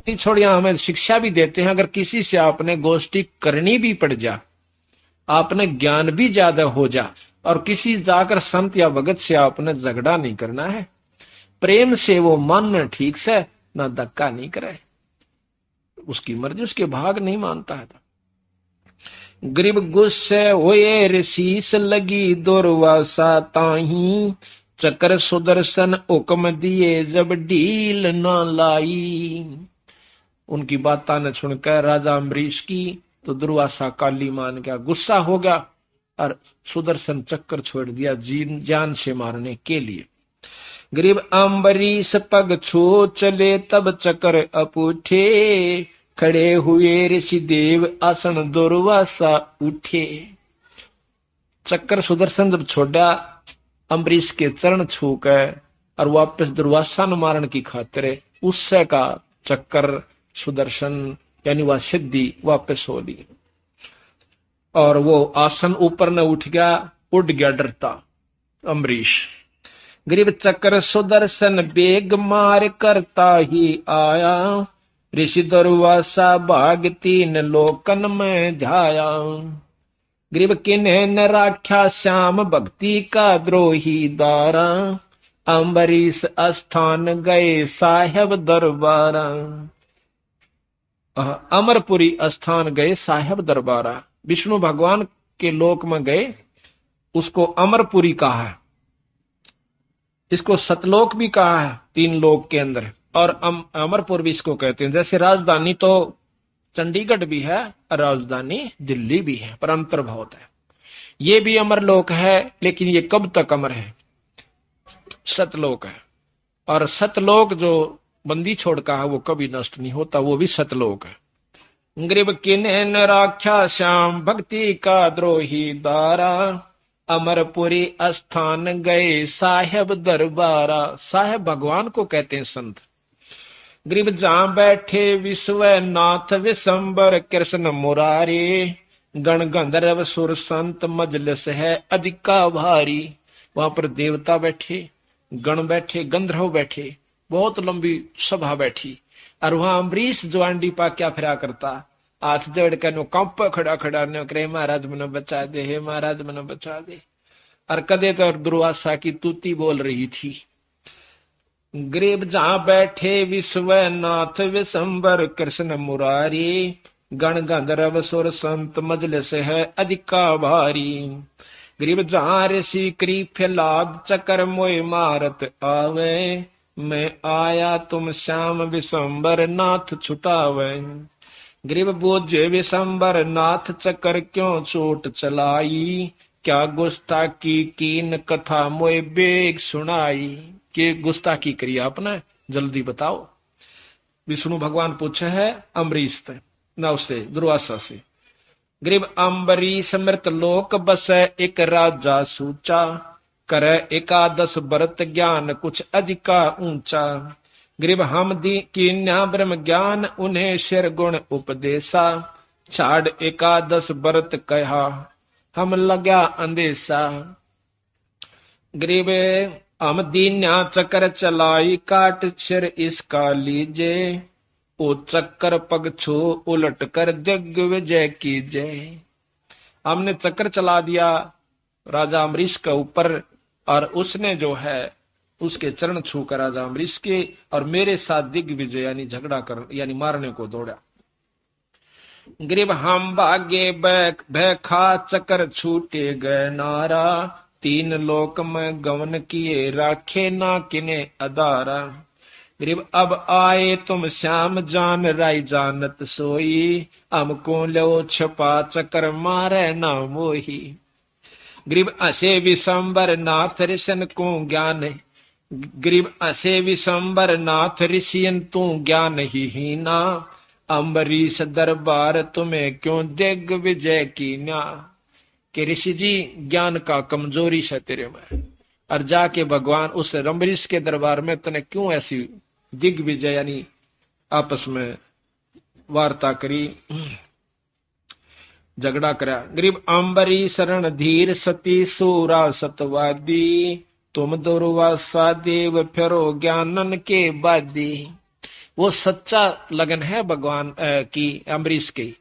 छोड़िया हमें शिक्षा भी देते हैं, अगर किसी से आपने गोष्ठी करनी भी पड़ जा, आपने ज्ञान भी ज्यादा हो जा, और किसी जाकर संत या भगत से आपने झगड़ा नहीं करना है, प्रेम से वो मानना ठीक से, ना धक्का नहीं करे, उसकी मर्जी, उसके भाग नहीं मानता है। गरीब गुस्से हुए ऋषिस लगी दुर्वासा ताही, चक्र सुदर्शन हुक्म दिए जब ढील न लाई। उनकी बात न सुनकर राजा अम्बरीश की तो दुर्वासा काली मान गया, गुस्सा हो गया और सुदर्शन चक्कर छोड़ दिया जान से मारने के लिए। गरीब अम्बरीश पग छू चले तब चक्र अपूठे, खड़े हुए ऋषि देव आसन दुर्वासा उठे। चक्कर सुदर्शन जब छोड़ा, अम्बरीश के चरण छू कर और वापस दुर्वासा न मारने की खातिर उससे का चक्कर सुदर्शन यानी वह सिद्धि वापस हो ली, और वो आसन ऊपर न उठ गया, उड़ गया डरता अम्बरीश। गरीब चक्र सुदर्शन बेग मार करता ही आया, ऋषि दुर्वासा भाग तीन लोकन में झाया। गरीब किन्हें न राख्या श्याम भक्ति का द्रोही दारा, अम्बरीश स्थान गए साहेब दरबारा। अमरपुरी स्थान गए साहेब दरबारा, विष्णु भगवान के लोक में गए, उसको अमरपुरी कहा है, इसको सतलोक भी कहा है, तीन लोक के अंदर, और अमरपुर भी इसको कहते हैं। जैसे राजधानी तो चंडीगढ़ भी है, राजधानी दिल्ली भी है, पर अंतर बहुत है। ये भी अमरलोक है, लेकिन ये कब तक अमर है? सतलोक है, और सतलोक जो बंदी छोड़ का है वो कभी नष्ट नहीं होता, वो भी सतलोक है। गरीब किन्हें न राख्या श्याम भक्ति का द्रोही दारा, अमरपुरी स्थान गए साहेब दरबारा। साहेब भगवान को कहते हैं संत। गरीब जहां बैठे विश्वनाथ विशंबर कृष्ण मुरारी, गण गंधर्व सुर संत मजलिस है अधिका भारी। वहां पर देवता बैठे, गण बैठे, गंधर्व बैठे, बहुत लंबी सभा बैठी, और वहां अम्बरीश जो आंडी पा क्या फिरा करता, हाथ जोड़ कर नो कंप खड़ा खड़ा ने करे महाराज मनो बचा दे, हे महाराज मनो बचा दे। और कदे तो दुर्वासा की तूती बोल रही थी। गरीब जहां बैठे विश्वनाथ विशंबर कृष्ण मुरारी, गण गंधर्व सुर संत मजलिस है अधिका भारी। गरीब जहां ऋषि करी फैलाद चक्कर मोय मारत आवे, मैं आया तुम श्याम विशंबर नाथ छुटावे। गरीब बोझे विशंबर नाथ चक्कर क्यों चोट चलाई, क्या गुस्ताखी कीन कथा मोय बेग सुनाई। के गुस्ताखी करी आपने, जल्दी बताओ। विष्णु भगवान पूछे है अम्बरीश ना उससे दुर्वासा से। गरीब अम्बरीश मृत लोक बसे एक राजा सूचा, करे एकादश व्रत ज्ञान कुछ अधिका ऊंचा। गरीब हम दी कीन्या ब्रह्म ज्ञान उन्हें शिर गुण उपदेशा, छाड़ एकादश व्रत कहा हम लगा अंदेशा। गरीब हम दीन्या चक्कर चलाई काट सिर इसका लीजे, ओ चक्कर पग छो उलट कर दिग्विजय कीजे। हमने चक्कर चला दिया राजा अम्बरीश के ऊपर, और उसने जो है उसके चरण छूकर राजा अम्बरीश के और मेरे साथ दिग्विजय यानी झगड़ा कर यानी मारने को दौड़ा। गरीब हम भागे भैखा चक्कर छूटे गए नारा, तीन लोक में गवन किए राखे ना किने अदारा। गरीब अब आए तुम श्याम जान राय जानत सोई, हमको लो छपा चक्कर मारे ना मोही। गरीब असे विशंबर नाथ ऋषियन को ज्ञान, गरीब असे विशंबर नाथ ऋषियन तू ज्ञान ही हीना, अम्बरीश दरबार तुम्हें क्यों दिग्विजय कीना। कि ऋषि जी ज्ञान का कमजोरी से तेरे में, और जाके भगवान उस अम्बरीश के दरबार में तने क्यों ऐसी दिग्विजय यानी आपस में वार्ता करी, झगड़ा करा। गरीब अम्बरी शरण धीर सती सूरा सतवादी, तुम दुर्वासा देव फिरो ज्ञानन के बादी। वो सच्चा लगन है भगवान की, अम्बरीश की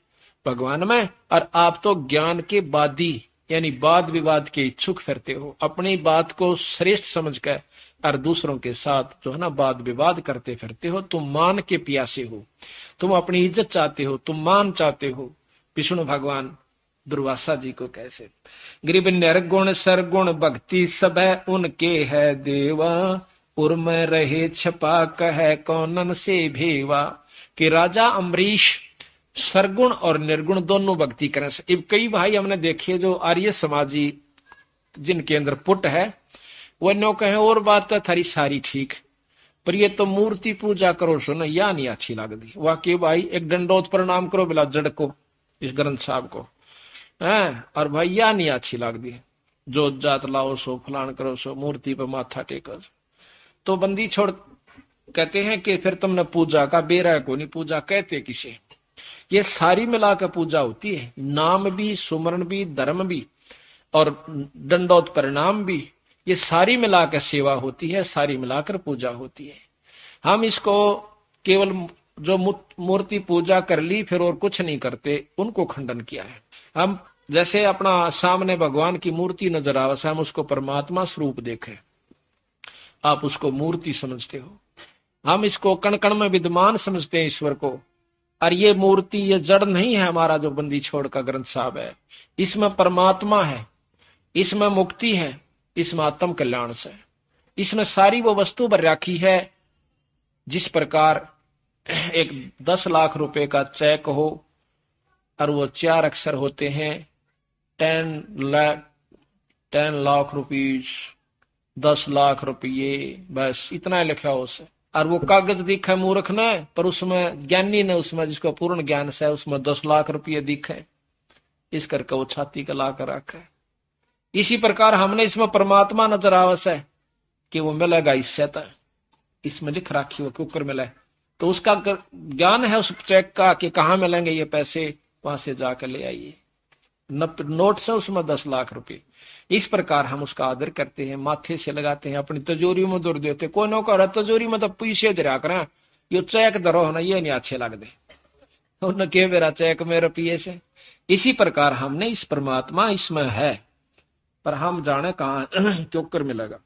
भगवान में। और आप तो ज्ञान के वादी यानी वाद विवाद के इच्छुक फिरते हो, अपनी बात को श्रेष्ठ समझकर और दूसरों के साथ जो है ना वाद विवाद करते फिरते हो। तुम मान के प्यासे हो, तुम अपनी इज्जत चाहते हो, तुम मान चाहते हो। विष्णु भगवान दुर्वासा जी को कैसे, गरीब निर्गुण सरगुण भक्ति सब है उनके है देवा, उर्म रहे छपा कह कौनन से भेवा। कि राजा अम्बरीश सरगुण और निर्गुण दोनों भक्ति करें। कई भाई हमने देखे जो आर्य समाजी जिनके अंदर पुट है, वो नो कहे और बात तो थारी सारी ठीक, पर ये तो मूर्ति पूजा करो सो ना, या नहीं अच्छी लगती। वाकई भाई एक दंडोत प्रणाम करो बिला जड़ को, इस ग्रंथ साहब को है, और भाई या नहीं अच्छी लगती। जो जात लाओ सो, फलान करो सो, मूर्ति पर माथा टेको, तो बंदी छोड़ कहते हैं कि फिर तुमने पूजा का बेरा को नहीं, पूजा कहते किसे। ये सारी मिलाकर पूजा होती है, नाम भी, सुमरण भी, धर्म भी और दंडोत परिणाम भी, ये सारी मिलाकर सेवा होती है, सारी मिलाकर पूजा होती है। हम इसको केवल जो मूर्ति पूजा कर ली फिर और कुछ नहीं करते, उनको खंडन किया है। हम जैसे अपना सामने भगवान की मूर्ति नजर आवे, हम उसको परमात्मा स्वरूप देखें, आप उसको मूर्ति समझते हो। हम इसको कण कण में विद्यमान समझते हैं ईश्वर को, और ये मूर्ति ये जड़ नहीं है। हमारा जो बंदी छोड़ का ग्रंथ साहब है, इसमें परमात्मा है, इसमें मुक्ति है, इसमें आत्म कल्याण से, इसमें सारी वो वस्तु भर राखी है। जिस प्रकार एक 10 लाख रुपए का चेक हो और वो 4 अक्षर होते हैं, 10 लाख रुपीज, 10 लाख रुपये, बस इतना लिखा हो उसे, और वो कागज दिखे मूर्ख ने, पर उसमें ज्ञानी ने, उसमें जिसको पूर्ण ज्ञान से उसमें 10 लाख रुपये दिखे, इस करके वो छाती का ला कर रखा है। इसी प्रकार हमने इसमें परमात्मा नजर आवस है कि वो मिलेगा इससे, तो इसमें लिख रखी वो कुकर मिले, तो उसका ज्ञान है उस चेक का कि कहाँ मिलेंगे ये पैसे, वहां से जाकर ले आइए। नोट से उसमें 10 लाख रुपए। इस प्रकार हम उसका आदर करते हैं, माथे से लगाते हैं, अपनी तिजोरी में दूर देते। कोई नो कह तिजोरी में तो पैसे दरा करें, यो चेक धरो है ना, ये नहीं अच्छे लगते, उन्होंने कह मेरा चेक मेरे रुपये से। इसी प्रकार हमने इस परमात्मा इसमें है, पर हम जाने कहाँ क्यों कर मिलेगा।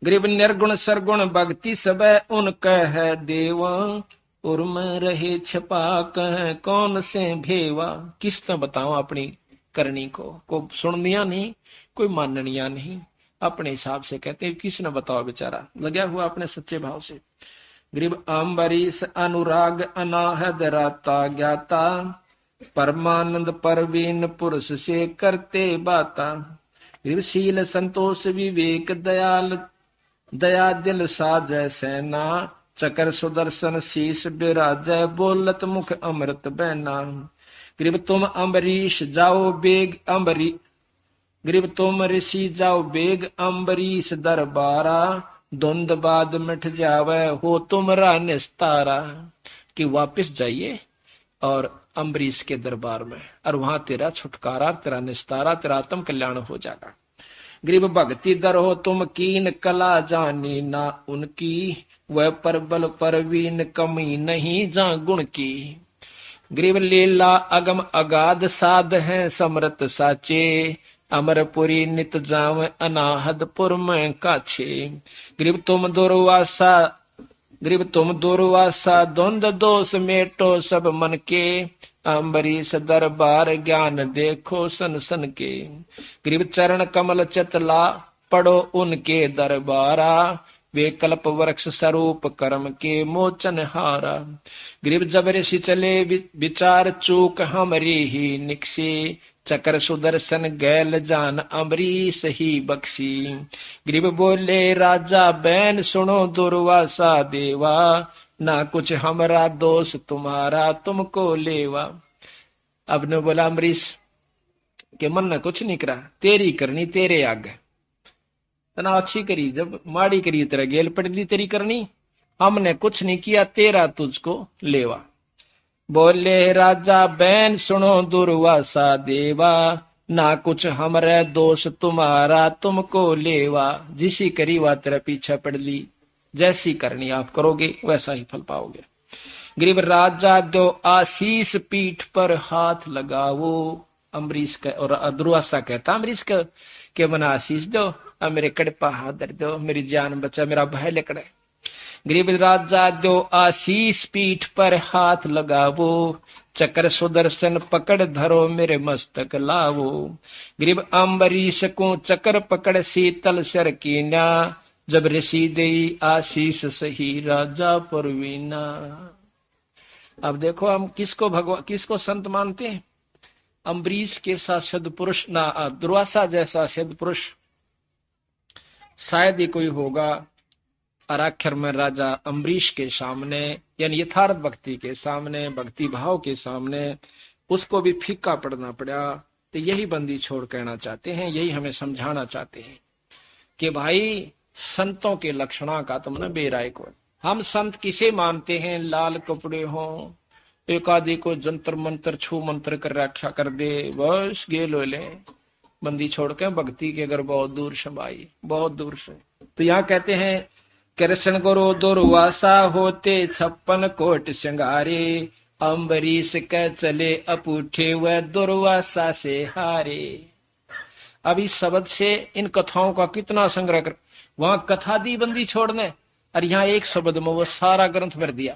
गरीब निर्गुण सरगुण भक्ति सब उनका है देवा, उर्म रहे छपा कह कौन से भेवा। किस तरह बताऊं अपनी करनी को सुननिया नहीं, कोई माननिया नहीं, अपने हिसाब से कहते किस ने बताओ, बेचारा लगा हुआ अपने सच्चे भाव से। गरीब अम्बरीश अनुराग अनाहद राता ज्ञाता, परमानंद परवीन पुरुष से करते बाता। गरीब शील संतोष विवेक दयाल दया दिल साजय सेना, चकर सुदर्शन शीश बिराजय बोलत मुख अमृत बहना। गरीब तुम अम्बरीश जाओ बेग अम्बरी, गरीब तुम ऋषि जाओ बेग अम्बरीश दरबारा, धुंध बाद मिट जावे हो तुमरा निस्तारा। कि वापिस जाइए और अम्बरीश के दरबार में, और वहां तेरा छुटकारा, तेरा निस्तारा, तेरा आत्म कल्याण हो जाएगा। गरीब भक्ति दर हो तुम कीन कला जानी ना उनकी, वह परबल परवीन कमी नहीं जा गुण की। गरीब लीला अगम अगाध साध हैं समृत साचे, अमरपुरी नित जाव अनाहदपुर में काछे। गरीब तुम दुर्वासा द्वंद दोष मेटो सब मन के, अम्बरीश दरबार ज्ञान देखो सन सन के। गरीब चरण कमल चतला पढ़ो उनके दरबारा, वे कल्प वृक्ष स्वरूप कर्म के मोचन हारा। गरीब जब ऋषि चले विचार चूक हमरी ही निकसी, चकर सुदर्शन गैल जान अम्बरीश ही बख्शी। गरीब बोले राजा बैन सुनो दुर्वासा देवा, ना कुछ हमरा दोष तुम्हारा तुमको लेवा। अब ने बोला अम्बरीश के मन ने कुछ नहीं करा, तेरी करनी तेरे आगे, तना अच्छी करी जब माड़ी करी तेरा गेल पड़ी तेरी करनी, हमने कुछ नहीं किया तेरा तुझको लेवा। बोले राजा बैन सुनो दुर्वासा देवा, ना कुछ हमरे दोष तुम्हारा तुमको लेवा। जिसी करी वा तेरा पीछा पड़ ली, जैसी करनी आप करोगे वैसा ही फल पाओगे। गरीब राजा दो आशीष पीठ पर हाथ लगाओ। अम्बरीश का और दुर्वासा कहता अम्बरीश के मना आशीष दो और मेरे कड़े पर हाथ धर दो, मेरी जान बचा, मेरा भय लकड़े। गरीब राजा दो आशीष पीठ पर हाथ लगावो, चक्र सुदर्शन पकड़ धरो मेरे मस्तक लावो। गरीब अम्बरीश को चक्र पकड़ शीतल सर कीना, जब ऋषि देई आशीष सही राजा परवीना। अब देखो हम किसको संत मानते हैं? अम्बरीश के साथ सदपुरुष ना, दुर्वासा जैसा सदपुरुष शायद ही कोई होगा। अराक्षर में राजा अम्बरीश के सामने यानी यथार्थ भक्ति के सामने, भक्ति भाव के सामने उसको भी फीका पड़ना पड़ा। तो यही बंदी छोड़ कहना चाहते हैं, यही हमें समझाना चाहते हैं कि भाई संतों के लक्षणा का तुम न बेराय को। हम संत किसे मानते हैं? लाल कपड़े हो, एक आदि को जंतर मंत्र छू मंत्र कर रखा कर दे, बस गेलो ले बंदी छोड़ के भक्ति के अगर बहुत दूर से भाई, बहुत दूर से। तो यहाँ कहते हैं कृष्ण गुरु दुर्वासा होते 56 कोट श्रृंगारे, अम्बरीश के चले अपूठे व दुर्वासा से हारे। अब इस शब्द से इन कथाओं का कितना संग्रह कर, वहां कथा दी बंदी छोड़ने और यहाँ एक शब्द में वो सारा ग्रंथ भर दिया।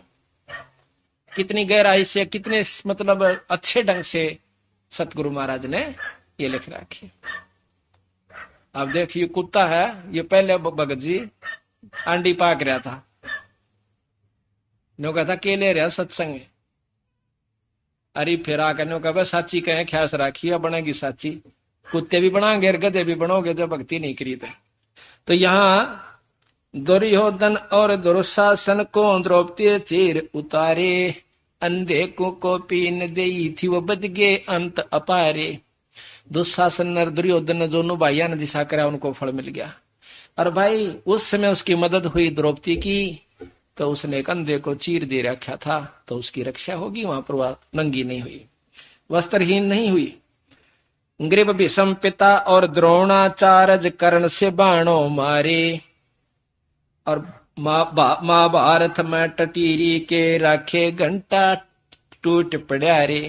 कितनी गहराई से, कितने मतलब अच्छे ढंग से सतगुरु महाराज ने ये लिख रखी। अब देखिए कुत्ता है, ये पहले भगत जी अंडी पाक रहा था, नो कहता केले रहा सत्संग में। अरे फिर आकर नो कहा साची कहे ख्यास राखिए बनेगी साची। कुत्ते भी बनाओगे गधे भी बनोगे जब भक्ति नहीं करी तो यहाँ दुर्योधन और दुर्शासन को द्रौपदी चीर उतारे, अंधे को पीन देई थी वो बच गए अंत अपारे। दुशासन और दुर्योधन दोनों भाइयों ने दिशा करा, उनको फल मिल गया। और भाई उस समय उसकी मदद हुई द्रौपदी की, तो उसने एक अंधे को चीर दे रखा था, तो उसकी रक्षा होगी। वहां पर वह नंगी नहीं हुई, वस्त्रहीन नहीं हुई। ग्रीव भीषम पिता और द्रोणाचार्य कर्ण से बाणों मारे, और महाभारत में टटीरी के राखे घंटा टूट पड़ा रे।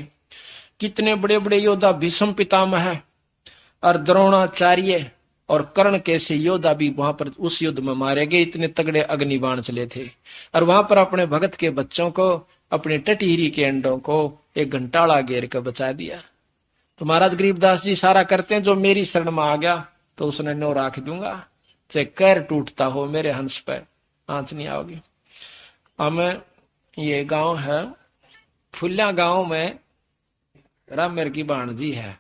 कितने बड़े बड़े योद्धा भीष्म पितामह है और द्रोणाचार्य और कर्ण कैसे योद्धा भी वहां पर उस युद्ध में मारे गए। इतने तगड़े अग्निबाण चले थे और वहां पर अपने भगत के बच्चों को, अपने टटीरी के अंडों को एक घंटाला घेर कर बचा दिया। तो महाराज गरीबदास जी सारा करते हैं, जो मेरी शरण में आ गया तो उसने नो राख दूंगा, चाहे कैर टूटता हो मेरे हंस पे आंच नहीं आओगी। हमें ये गांव है फुल्या गांव में रामेर की भाणजी है,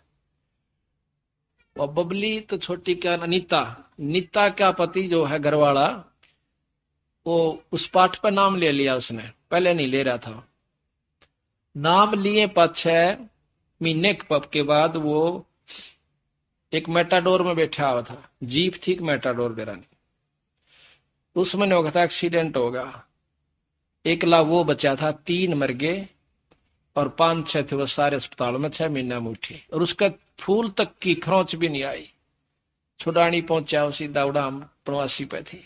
और बबली तो छोटी क्या नीता का पति जो है घरवाला, वो उस पाठ पर नाम ले लिया उसने, पहले नहीं ले रहा था। नाम लिए 5-6 महीने के बाद वो एक मेटाडोर में बैठा हुआ था, जीप थी मेटाडोर बेरानी, उसमें ने था एक्सीडेंट होगा। एकला वो बचा था, 3 मर गए और 5-6 थे वो सारे अस्पताल में 6 महीने में उठे, और उसका फूल तक की खरोंच भी नहीं आई। छुड़ानी पहुंचा सीधा उड़ाम प्रवासी पे थी।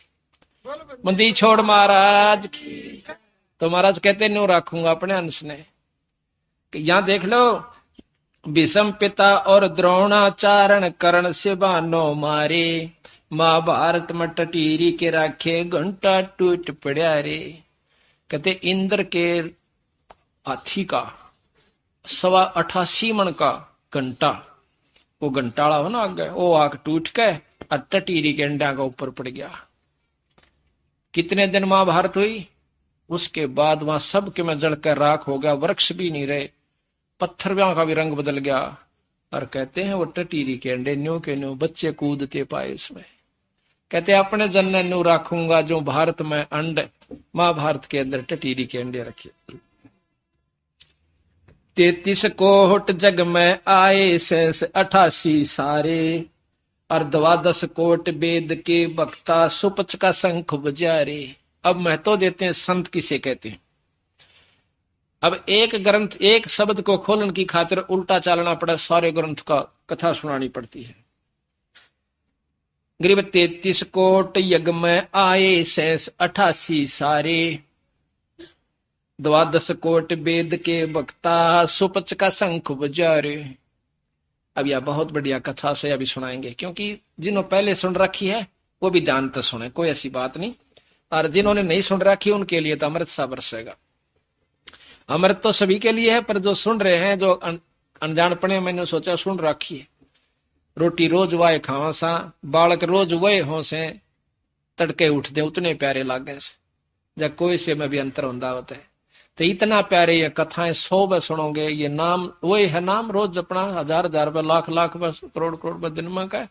मंदी छोड़ महाराज की, तो महाराज कहते न्यू रखूंगा अपने अंश ने। यहां देख लो, भीष्म पिता और द्रोणाचार्य कर्ण से बानो मारे, महाभारत में टटीरी के राखे घंटा टूट पड़ा रे। कहते इंद्र के हाथी का 88 मन का घंटा, वो घंटाला हो ना आगे, वो आग टूट के और टटीरी के अंडा का ऊपर पड़ गया। कितने दिन महाभारत हुई, उसके बाद वहां सब के में जलकर राख हो गया, वृक्ष भी नहीं रहे, पत्थर का भी रंग बदल गया। और कहते हैं वो टटीरी के अंडे न्यू के न्यू बच्चे कूदते पाए उसमें। कहते अपने जन्ने न्यू रखूंगा जो भारत में अंड, महाभारत के अंदर टटीरी के अंडे रखे। 33 कोट जग में आए शेष 88 सारे, और 12 कोट वेद के वक्ता सुपच का शंख बजारे। अब महत्व देते हैं संत किसे कहते हैं। अब एक ग्रंथ, एक शब्द को खोलने की खातिर उल्टा चलना पड़ा, सारे ग्रंथ का कथा सुनानी पड़ती है। ग्रीव 33 कोट यज्ञ में आए शेष 88 सारे, 12 कोट वेद के वक्ता सुपच का शंख बजारे। अब यह बहुत बढ़िया कथा से अभी सुनाएंगे, क्योंकि जिन्होंने पहले सुन रखी है वो भी ध्यान से सुने, कोई ऐसी बात नहीं। और जिन्होंने नहीं सुन रखी उनके लिए तो अमृत सा बरसेगा। अमृत तो सभी के लिए है, पर जो सुन रहे हैं, जो अनजानपने मैंने सोचा सुन रखी है। रोटी रोज वाए खावा सा, बालक रोज वह हो से, तड़के उठते उतने प्यारे लागे से, जब कोई से में भी अंतर होता होता है। तो इतना प्यारे ये कथाएं 100 बार सुनोगे। ये नाम वही है, नाम रोज अपना 1000 रुपये, लाख बस, करोड़ दिन में का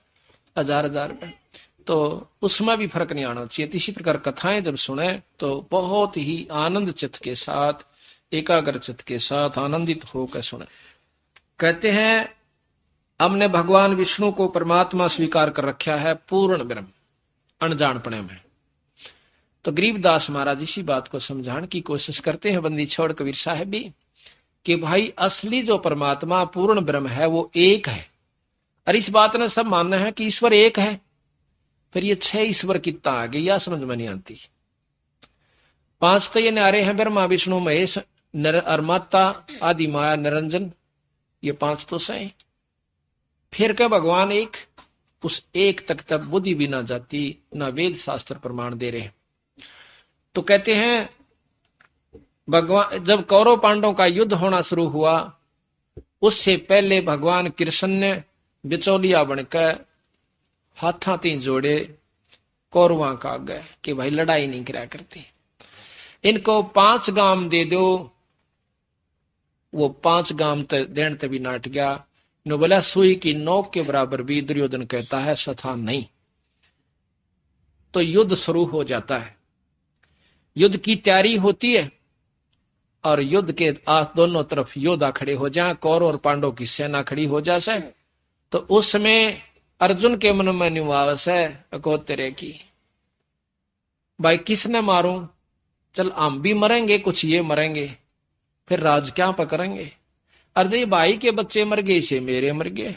1000 रुपये, तो उसमें भी फर्क नहीं आना चाहिए। इसी प्रकार कथाएं जब सुने तो बहुत ही आनंद चित्त के साथ, एकाग्र चित्त के साथ आनंदित होकर सुने। कहते हैं हमने भगवान विष्णु को परमात्मा स्वीकार कर रखा है पूर्ण ब्रह्म अनजानपने में। तो गरीबदास महाराज इसी बात को समझाने की कोशिश करते हैं, बंदी छोड़ कबीर साहब भी, कि भाई असली जो परमात्मा पूर्ण ब्रह्म है वो एक है। और इस बात ने सब मानना है कि ईश्वर एक है, फिर ये 6 ईश्वर कितना आ गई, या समझ में नहीं आती। 5 तो ये न्यारे हैं, ब्रह्मा विष्णु महेश और माता आदि माया निरंजन, ये 5 तो सही। फिर क्या भगवान एक, उस एक तक तब बुद्धि भी ना जाती, ना वेद शास्त्र प्रमाण दे रहे। तो कहते हैं भगवान जब कौरव पांडवों का युद्ध होना शुरू हुआ, उससे पहले भगवान कृष्ण ने बिचौलिया बनकर हाथा तीन जोड़े कौरवा का आगे कि भाई लड़ाई नहीं करा करती, इनको 5 गाम दे दो। वो 5 गाम देने ते भी नाट गया। नो बोला सुई की नोक के बराबर भी दुर्योधन कहता है सथा नहीं। तो युद्ध शुरू हो जाता है, युद्ध की तैयारी होती है, और युद्ध के दोनों तरफ योद्धा खड़े हो जाए, कौरव और पांडव की सेना खड़ी हो जाए। तो उस समय अर्जुन के मन में निवास है अकोत्तरे की, भाई किसने मारूं, चल हम भी मरेंगे, कुछ ये मरेंगे, फिर राज क्या पकड़ेंगे। अरे भाई के बच्चे मर गए से मेरे मर गए,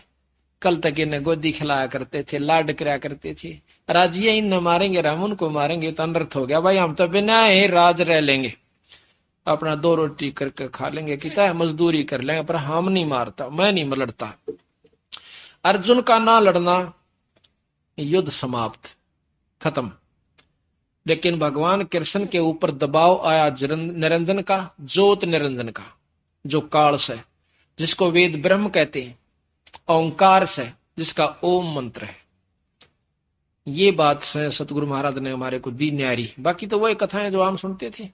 कल तक इन्हें गोदी खिलाया करते थे, लाड कराया करते थे, राज ये इन्हें मारेंगे, हम उनको मारेंगे, तो अनर्थ हो गया। भाई हम तो बिना ही राज रह लेंगे, अपना 2 रोटी करके खा लेंगे, कितना है मजदूरी कर लेंगे, पर हम नहीं मारता, मैं नहीं लड़ता। अर्जुन का ना लड़ना, युद्ध समाप्त, खत्म। लेकिन भगवान कृष्ण के ऊपर दबाव आया निरंजन का, ज्योत निरंजन का, जो काल से, जिसको वेद ब्रह्म कहते हैं, ओंकार से, जिसका ओम मंत्र है। ये बात से सतगुरु महाराज ने हमारे को दी न्यारी, बाकी तो वही कथाएं जो हम सुनते थे।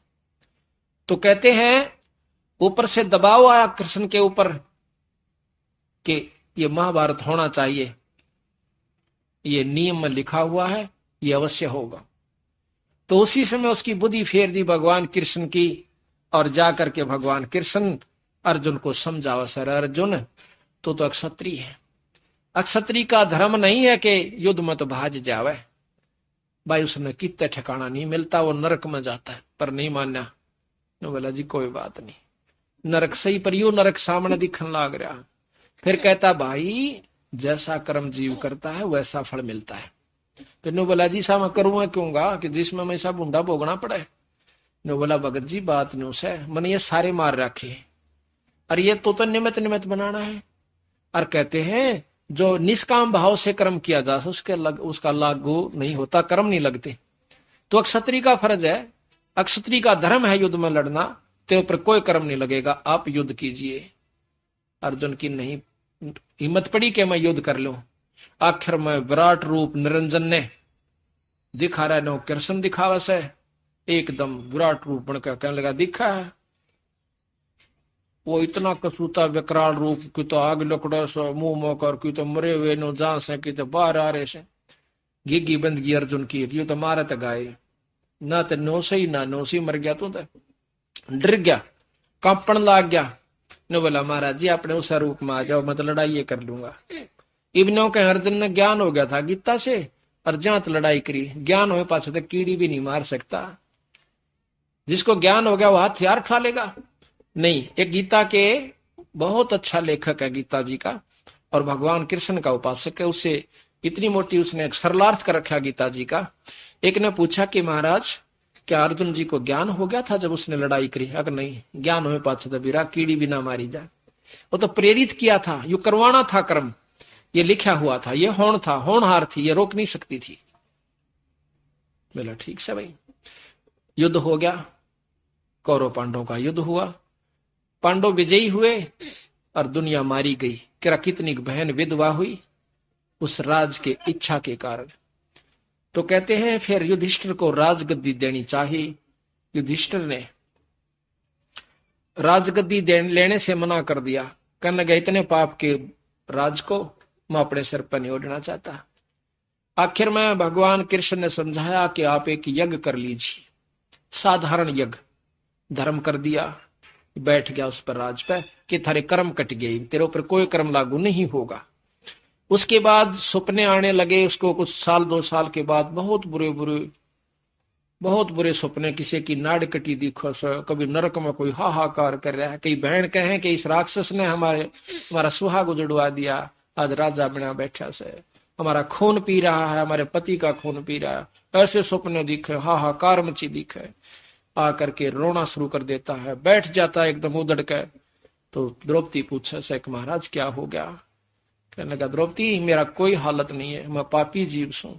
तो कहते हैं ऊपर से दबाव आया कृष्ण के ऊपर कि ये महाभारत होना चाहिए, ये नियम में लिखा हुआ है, ये अवश्य होगा। तो उसी समय उसकी बुद्धि फेर दी भगवान कृष्ण की, और जाकर के भगवान कृष्ण अर्जुन को समझावा, सर अर्जुन तो अक्षत्रिय है, अक्षत्रिय का धर्म नहीं है कि युद्ध मत भाज जावे। भाई उसने कितने ठिकाना नहीं मिलता, वो नरक में जाता है, पर नहीं मान्या। नो बोला जी कोई बात नहीं, नरक सही, पर यू नरक सामने दिखने लग रहा। फिर कहता भाई जैसा कर्म जीव करता है वैसा फल मिलता है। फिर नो बोला जी सा मैं करूंगा क्योंगा कि जिसमें मैं सब बूंदा भोगना पड़े। नो बोला भगत जी बात न्यू से मन ये सारे मार रखे, और ये तो निमित्त बनाना है। और कहते हैं जो निष्काम भाव से कर्म किया जा उसका लागू नहीं होता, कर्म नहीं लगते। तो क्षत्रिय का फर्ज है, अक्षत्रिय का धर्म है युद्ध में लड़ना, तेरे ऊपर कोई कर्म नहीं लगेगा, आप युद्ध कीजिए। अर्जुन की नहीं हिम्मत पड़ी कि मैं युद्ध कर लूं। आखिर में विराट रूप निरंजन ने दिखा रहा है, कृष्ण दिखावा से एकदम विराट रूप बनकर कहने लगा दिखा है। वो इतना कसूता विकराल रूप की तो आग लकड़ो सो मुंह मोकर की तो मरे हुए नो जहां से की तो बाहर आ रहे से घिघी बंदगी अर्जुन की, यू तो मारे तो गाय ना तो नौसी ना नौसी मर गया, तू तो डर गया, कांपन लाग गया। ने बोला महाराज जी अपने उस रूप में आ जाओ, मैं तो लड़ाई कर लूंगा। इब्नों के अर्जुन ने ज्ञान हो गया था गीता से, और जहां तो लड़ाई करी, ज्ञान हो पास तो कीड़ी भी नहीं मार सकता। जिसको ज्ञान हो गया वो हथियार उठा लेगा नहीं। एक गीता के बहुत अच्छा लेखक है गीता जी का, और भगवान कृष्ण का उपासक है, उससे इतनी मोटी उसने एक सरलार्थ कर रखा गीता जी का। एक ने पूछा कि महाराज क्या अर्जुन जी को ज्ञान हो गया था जब उसने लड़ाई करी? अगर नहीं ज्ञान हो पाछा तो बीरा कीड़ी भी ना मारी जाए। वो तो प्रेरित किया था, यू करवाना था कर्म, ये लिखा हुआ था, ये होण था, होनहार थी, ये रोक नहीं सकती थी। बोला ठीक से भाई। युद्ध हो गया, कौरव पांडवों का युद्ध हुआ, पांडव विजयी हुए और दुनिया मारी गई। क्या कितनी बहन विधवा हुई उस राज के इच्छा के कारण। तो कहते हैं फिर युधिष्ठिर को राजगद्दी देनी चाहिए। युधिष्ठिर ने राजगद्दी लेने से मना कर दिया, कहने लगा इतने पाप के राज को मैं अपने सिर पर नहीं ओढ़ना चाहता। आखिर में भगवान कृष्ण ने समझाया कि आप एक यज्ञ कर लीजिए, साधारण यज्ञ, धर्म कर दिया, बैठ गया उस पर राज पे कि थारे कर्म कट गए, तेरे ऊपर कोई कर्म लागू नहीं होगा। उसके बाद सपने आने लगे उसको, कुछ साल 2 साल के बाद बहुत बुरे सपने, किसी की नाड़ कटी दिखो, कभी नरक में कोई हाहाकार कर रहा है, कई बहन कहें कि इस राक्षस ने हमारा सुहाग उजड़वा दिया, आज राजा बना बैठा से हमारा खून पी रहा है, हमारे पति का खून पी रहा है, ऐसे सपने दिखे, हाहाकार मची दिखे। आकर के रोना शुरू कर देता है, बैठ जाता है एकदम उधड़ के। तो द्रौपदी पूछे से महाराज क्या हो गया? कहने लगा द्रौपदी मेरा कोई हालत नहीं है, मैं पापी जीव हूं,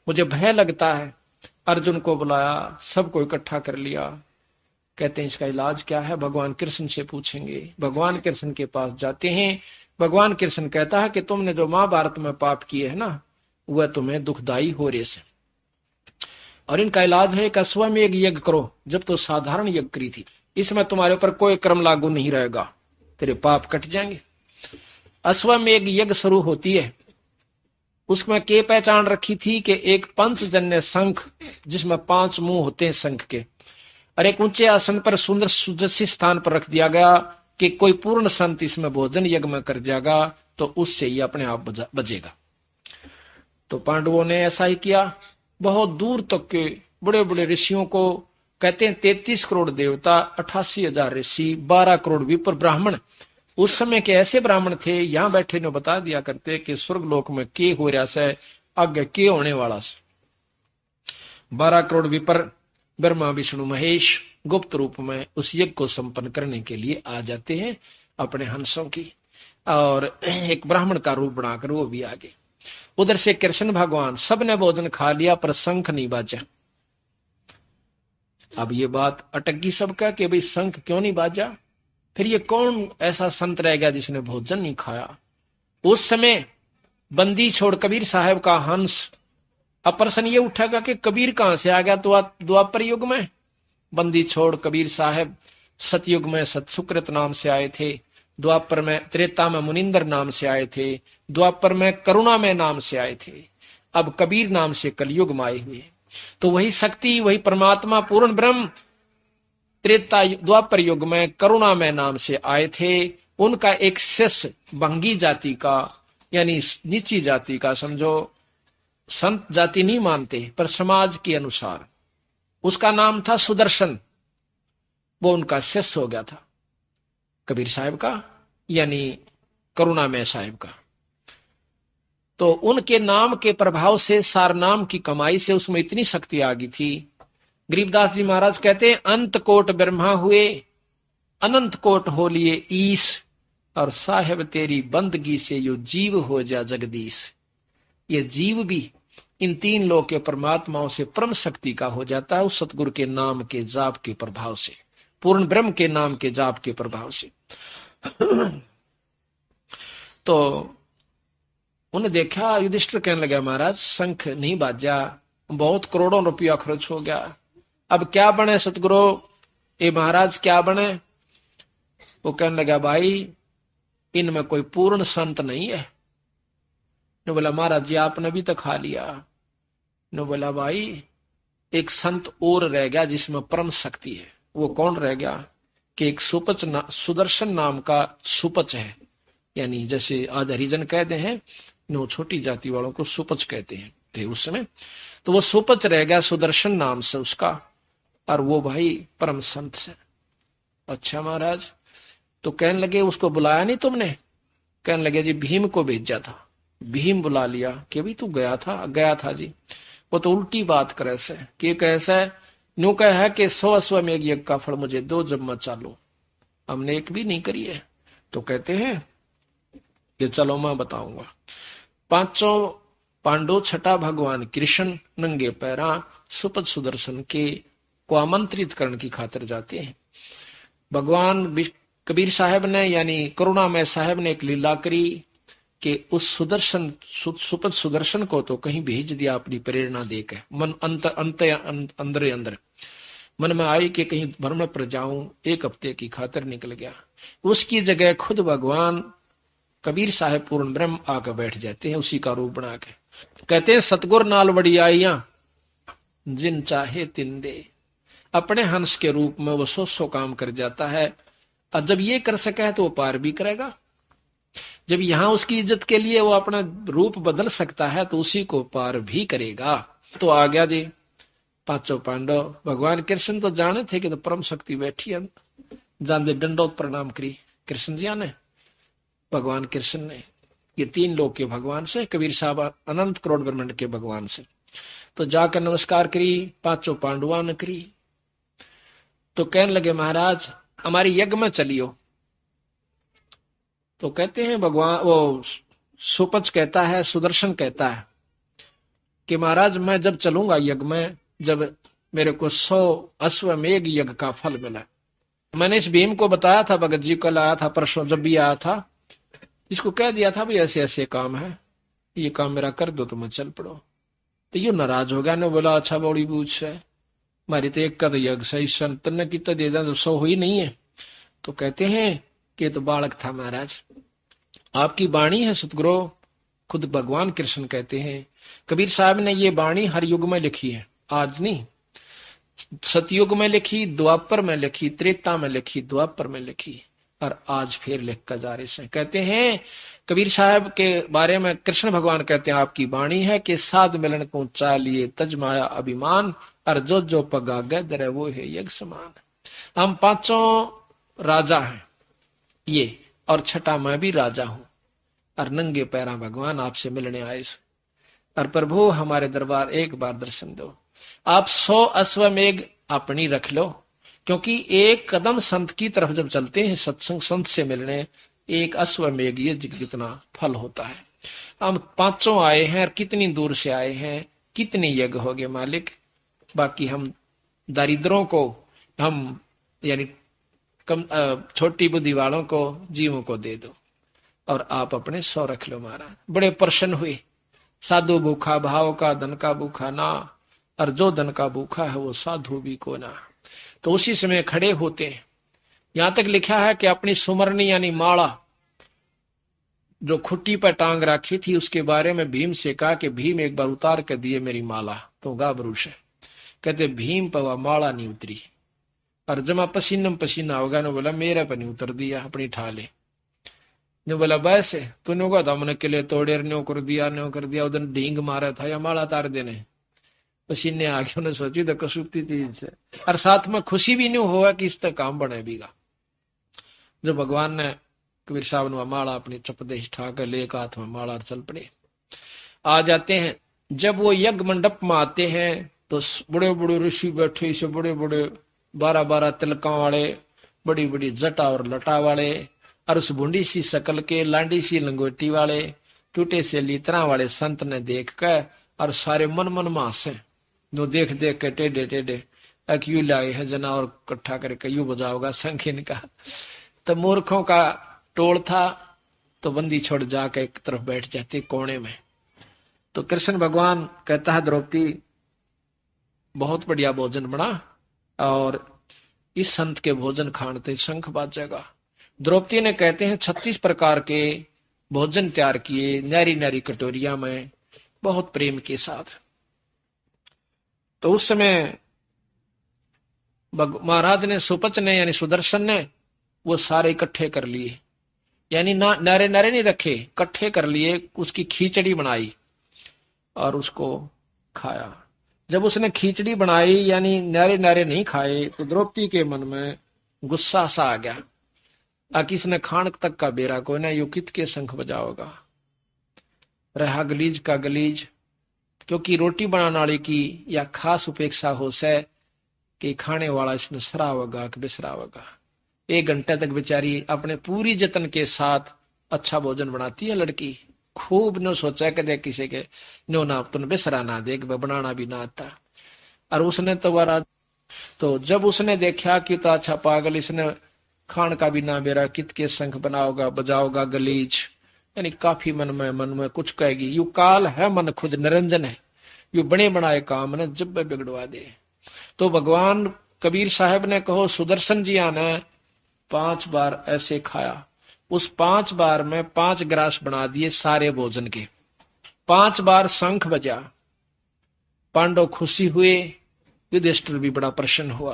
मुझे भय लगता है। अर्जुन को बुलाया, सबको इकट्ठा कर लिया। कहते हैं इसका इलाज क्या है? भगवान कृष्ण से पूछेंगे। भगवान कृष्ण के पास जाते हैं। भगवान कृष्ण कहता है कि तुमने जो महाभारत में पाप किए है ना, वह तुम्हें दुखदाई हो रहे से, और इनका इलाज है कि अश्वमेध यज्ञ करो। जब तो साधारण यज्ञ करी थी, इसमें तुम्हारे ऊपर कोई कर्म लागू नहीं रहेगा, तेरे पाप कट जाएंगे। अश्वमेध यज्ञ शुरू होती है, उसमें के पहचान रखी थी कि एक पंचजन्य शंख जिसमें 5 मुंह होते हैं शंख के, और एक ऊंचे आसन पर सुंदर सुजसी स्थान पर रख दिया गया कि कोई पूर्ण संत इसमें भोजन यज्ञ में कर जाएगा तो उससे ही अपने आप बचेगा। तो पांडवों ने ऐसा ही किया। बहुत दूर तक के बड़े बड़े ऋषियों को, कहते हैं 33 करोड़ देवता, 88,000 ऋषि, 12 करोड़ विप्र ब्राह्मण। उस समय के ऐसे ब्राह्मण थे, यहां बैठे ने बता दिया करते कि स्वर्ग लोक में के हो रहा से, आगे के होने वाला से। 12 करोड़ विप्र ब्रह्मा विष्णु महेश गुप्त रूप में उस यज्ञ को संपन्न करने के लिए आ जाते हैं अपने हंसों की, और एक ब्राह्मण का रूप बनाकर वो भी आगे। उधर से कृष्ण भगवान, सबने भोजन खा लिया पर शंख नहीं बाजा। अब ये बात अटक गई सबका कि भाई शंख क्यों नहीं बाजा? फिर ये कौन ऐसा संत रह गया जिसने भोजन नहीं खाया? उस समय बंदी छोड़ कबीर साहब का हंस, अब प्रश्न ये उठेगा कि कबीर कहां से आ गया? तो द्वापर युग में बंदी छोड़ कबीर साहब सतयुग में सतसुकृत नाम से आए थे, द्वापर में, त्रेता में मुनिंदर नाम से आए थे, द्वापर में करुणा में नाम से आए थे, अब कबीर नाम से कलयुग में आए हुए। तो वही शक्ति, वही परमात्मा पूर्ण ब्रह्म त्रेता द्वापर युग में करुणा में नाम से आए थे। उनका एक शिष्य भंगी जाति का, यानी नीची जाति का, समझो संत जाति नहीं मानते पर समाज के अनुसार, उसका नाम था सुदर्शन। वो उनका शिष्य हो गया था कबीर साहब का, यानी करुणामय साहब का। तो उनके नाम के प्रभाव से, सार नाम की कमाई से उसमें इतनी शक्ति आ गई थी। गरीबदास जी महाराज कहते हैं, अंत कोट ब्रह्मा हुए, अनंत कोट हो लिए ईश, और साहेब तेरी बंदगी से यो जीव हो जा जगदीश। ये जीव भी इन 3 लोक के परमात्माओं से परम शक्ति का हो जाता है उस सतगुरु के नाम के जाप के प्रभाव से, पूर्ण ब्रह्म के नाम के जाप के प्रभाव से। तो उन्हें देखा, युधिष्ठिर कहने लगा महाराज शंख नहीं बाजा, बहुत करोड़ों रुपया खर्च हो गया, अब क्या बने सतगुरु? ए महाराज क्या बने? वो कहने लगा भाई इनमें कोई पूर्ण संत नहीं है। ने बोला महाराज जी आपने भी तो खा लिया। ने बोला भाई एक संत और रह गया जिसमें परम शक्ति है। वो कौन रह गया? कि एक सुपच सुदर्शन नाम का सुपच है, यानी जैसे आज हरिजन कहते हैं, नो छोटी जाति वालों को सुपच कहते हैं थे उस समय। तो वो सुपच रह गया सुदर्शन नाम से उसका, और वो भाई परम संत से। अच्छा महाराज, तो कहने लगे उसको बुलाया नहीं तुमने? कहने लगे जी भीम को भेजा था, भीम बुला लिया कि भाई तू गया था जी। वो तो उल्टी बात करे से कि कैसे न्यू कह है कि 100 अश्वमेध यज्ञ का फल मुझे दो जब मैं चालू, हमने एक भी नहीं करी है। तो कहते हैं कि चलो मैं बताऊंगा। पांचों पांडव छठा भगवान कृष्ण नंगे पैरा सुपथ सुदर्शन के को आमंत्रित करने की खातिर जाते हैं। भगवान कबीर साहब ने यानी करुणामय साहब ने एक लीला करी कि उस सुपथ सुदर्शन को तो कहीं भेज दिया अपनी प्रेरणा देकर, मन अंदर मन में आई कि कहीं भ्रमण पर जाऊं, एक हफ्ते की खातिर निकल गया। उसकी जगह खुद भगवान कबीर साहब पूर्ण ब्रह्म आकर बैठ जाते हैं, उसी का रूप बना के। कहते हैं सतगुर नाल बड़ी आइया जिन चाहे तिन दे। अपने हंस के रूप में वो 100 काम कर जाता है, और जब ये कर सका है तो वो पार भी करेगा। जब यहां उसकी इज्जत के लिए वो अपना रूप बदल सकता है तो उसी को पार भी करेगा। तो आ गया जी पांचों पांडव। भगवान कृष्ण तो जाने थे कि तो परम शक्ति बैठी है, जान दंडोत प्रणाम करी कृष्ण जी ने, भगवान कृष्ण ने। ये 3 लोग के भगवान से, कबीर साहब अनंत करोड़ ब्रह्मांड के भगवान से। तो जाकर नमस्कार करी, पांचों पांडवों ने करी। तो कहने लगे महाराज हमारी यज्ञ में चलियो। तो कहते हैं भगवान वो सुपच कहता है, सुदर्शन कहता है कि महाराज मैं जब चलूंगा यज्ञ में, जब मेरे को 100 अश्वमेध यज्ञ का फल मिला। मैंने इस भीम को बताया था, भगत जी कल आया था, परसों जब भी आया था, इसको कह दिया था भाई ऐसे ऐसे काम है, ये काम मेरा कर दो तो मैं चल पड़ो। तो ये नाराज हो गया ने बोला अच्छा बड़ी बूझ है, मारी तो एक का तो यज्ञ सही संत ने कितना दे दें तो 100 हुई नहीं है। तो कहते हैं कि तो बालक था महाराज, आपकी वाणी है सतगुरु। खुद भगवान कृष्ण कहते हैं कबीर साहब ने ये वाणी हर युग में लिखी है, आज नहीं। सतयुग में लिखी, द्वापर में लिखी, त्रेता में लिखी, द्वापर में लिखी, और आज फिर लिख कर जा रहे हैं। कहते हैं कबीर साहब के बारे में कृष्ण भगवान कहते हैं आपकी वाणी है कि साध मिलन को चा लिए तजमाया अभिमान, और जो पगा गदर वो है यज्ञ समान। हम पांचों राजा हैं ये, और छठा मैं भी राजा हूं, और नंगे पैरा भगवान आपसे मिलने आए। और प्रभु हमारे दरबार एक बार दर्शन दो। आप 100 अश्वमेघ अपनी रख लो, क्योंकि एक कदम संत की तरफ जब चलते हैं सत्संग संत से मिलने, एक अश्वमेघ ये जितना फल होता है। हम पांचों आए हैं और कितनी दूर से आए हैं, कितने यज्ञ हो गए मालिक। बाकी हम दरिद्रों को, हम यानी कम छोटी बुद्धि वालों को, जीवों को दे दो, और आप अपने 100 रख लो महाराज। बड़े प्रसन्न हुए। साधु भूखा भाव का, धन का भूखा ना, और जो धन का भूखा है वो साधु भी को ना। तो उसी समय खड़े होते हैं। यहां तक लिखा है कि अपनी सुमरनी यानी माला जो खुट्टी पर टांग रखी थी, उसके बारे में भीम से कहा कि भीम एक बार उतार कर दिए मेरी माला। तो गाबरूश है, कहते भीम पर वह माला नहीं उतरी, और जमा पसीनम पसीना होगा ने बोला मेरे पर नहीं उतर दिया, अपनी ठा ले। ने बोला बस तूने को हमने किले तोड़े न्यो कर दिया उधर ढींग मारा था या माला तार देने। पसीने आगे उन्हें सोची तो कसुप्ती चीज से, और साथ में खुशी भी नहीं हुआ कि इस तक काम बने बीगा। जो भगवान ने कबीर साहब ने माला अपनी चपदेश ठा कर ले हाथ में माला चल पड़े। आ जाते हैं जब वो यज्ञ मंडप में आते हैं तो बड़े बड़े ऋषि बैठे से, बड़े बड़े 12-12 तिलका वाले, बड़ी बड़ी जटा और लटा वाले, और उस बूंदी सी शकल के, लांडी सी लंगोटी वाले, टूटे से लीतरा वाले संत ने देख कर और सारे मन मन में हंसे। जो देख देख के टेढ़े टेढ़े क्यों लाए हैं जना, और इकट्ठा करके यूं बजाओगा संख इनका। तो मूर्खों का टोल था, तो बंदी छोड़ जाकर एक तरफ बैठ जाते कोने में। तो कृष्ण भगवान कहता है द्रौपदी बहुत बढ़िया भोजन बना, और इस संत के भोजन खाने शंख बाजेगा। द्रौपदी ने कहते हैं 36 प्रकार के भोजन तैयार किए नारी नारी कटोरिया में, बहुत प्रेम के साथ। तो उस समय महाराज ने, सुपच ने यानी सुदर्शन ने वो सारे इकट्ठे कर लिए, यानी ना नारे नारे नहीं रखे, इकट्ठे कर लिए। उसकी खिचड़ी बनाई और उसको खाया। जब उसने खिचड़ी बनाई यानी नारे नारे नहीं खाए, तो द्रौपदी के मन में गुस्सा सा आ गया, आकि इसने खान तक का बेरा को ना, यू कित के शंख बजाओगा। रहा गलीज का गलीज, क्योंकि रोटी बनाने वाले की या खास उपेक्षा हो से कि खाने वाला इसने सरावगा कि बिसरावगा। 1 घंटे तक बेचारी अपने पूरी जतन के साथ अच्छा भोजन बनाती है लड़की, खूब न सोचा कि देख किसी के नो ना तुम बिसरा ना देख, बनाना भी ना आता। और उसने तो वारा, तो जब उसने देखा कि तो अच्छा पागल इसने खान का भी ना बेरा, कित के संख बनाओगा बजाओगा गलीज, यानी काफी मन में कुछ कहेगी। यू काल है मन खुद निरंजन है, यू बने बनाए काम ने जब बिगड़वा दे। तो भगवान कबीर साहब ने कहो सुदर्शन जी ने 5 बार ऐसे खाया, उस 5 बार में 5 ग्रास बना दिए सारे भोजन के। 5 बार शंख बजा, पांडव खुशी हुए, युधिष्ठिर भी बड़ा प्रसन्न हुआ,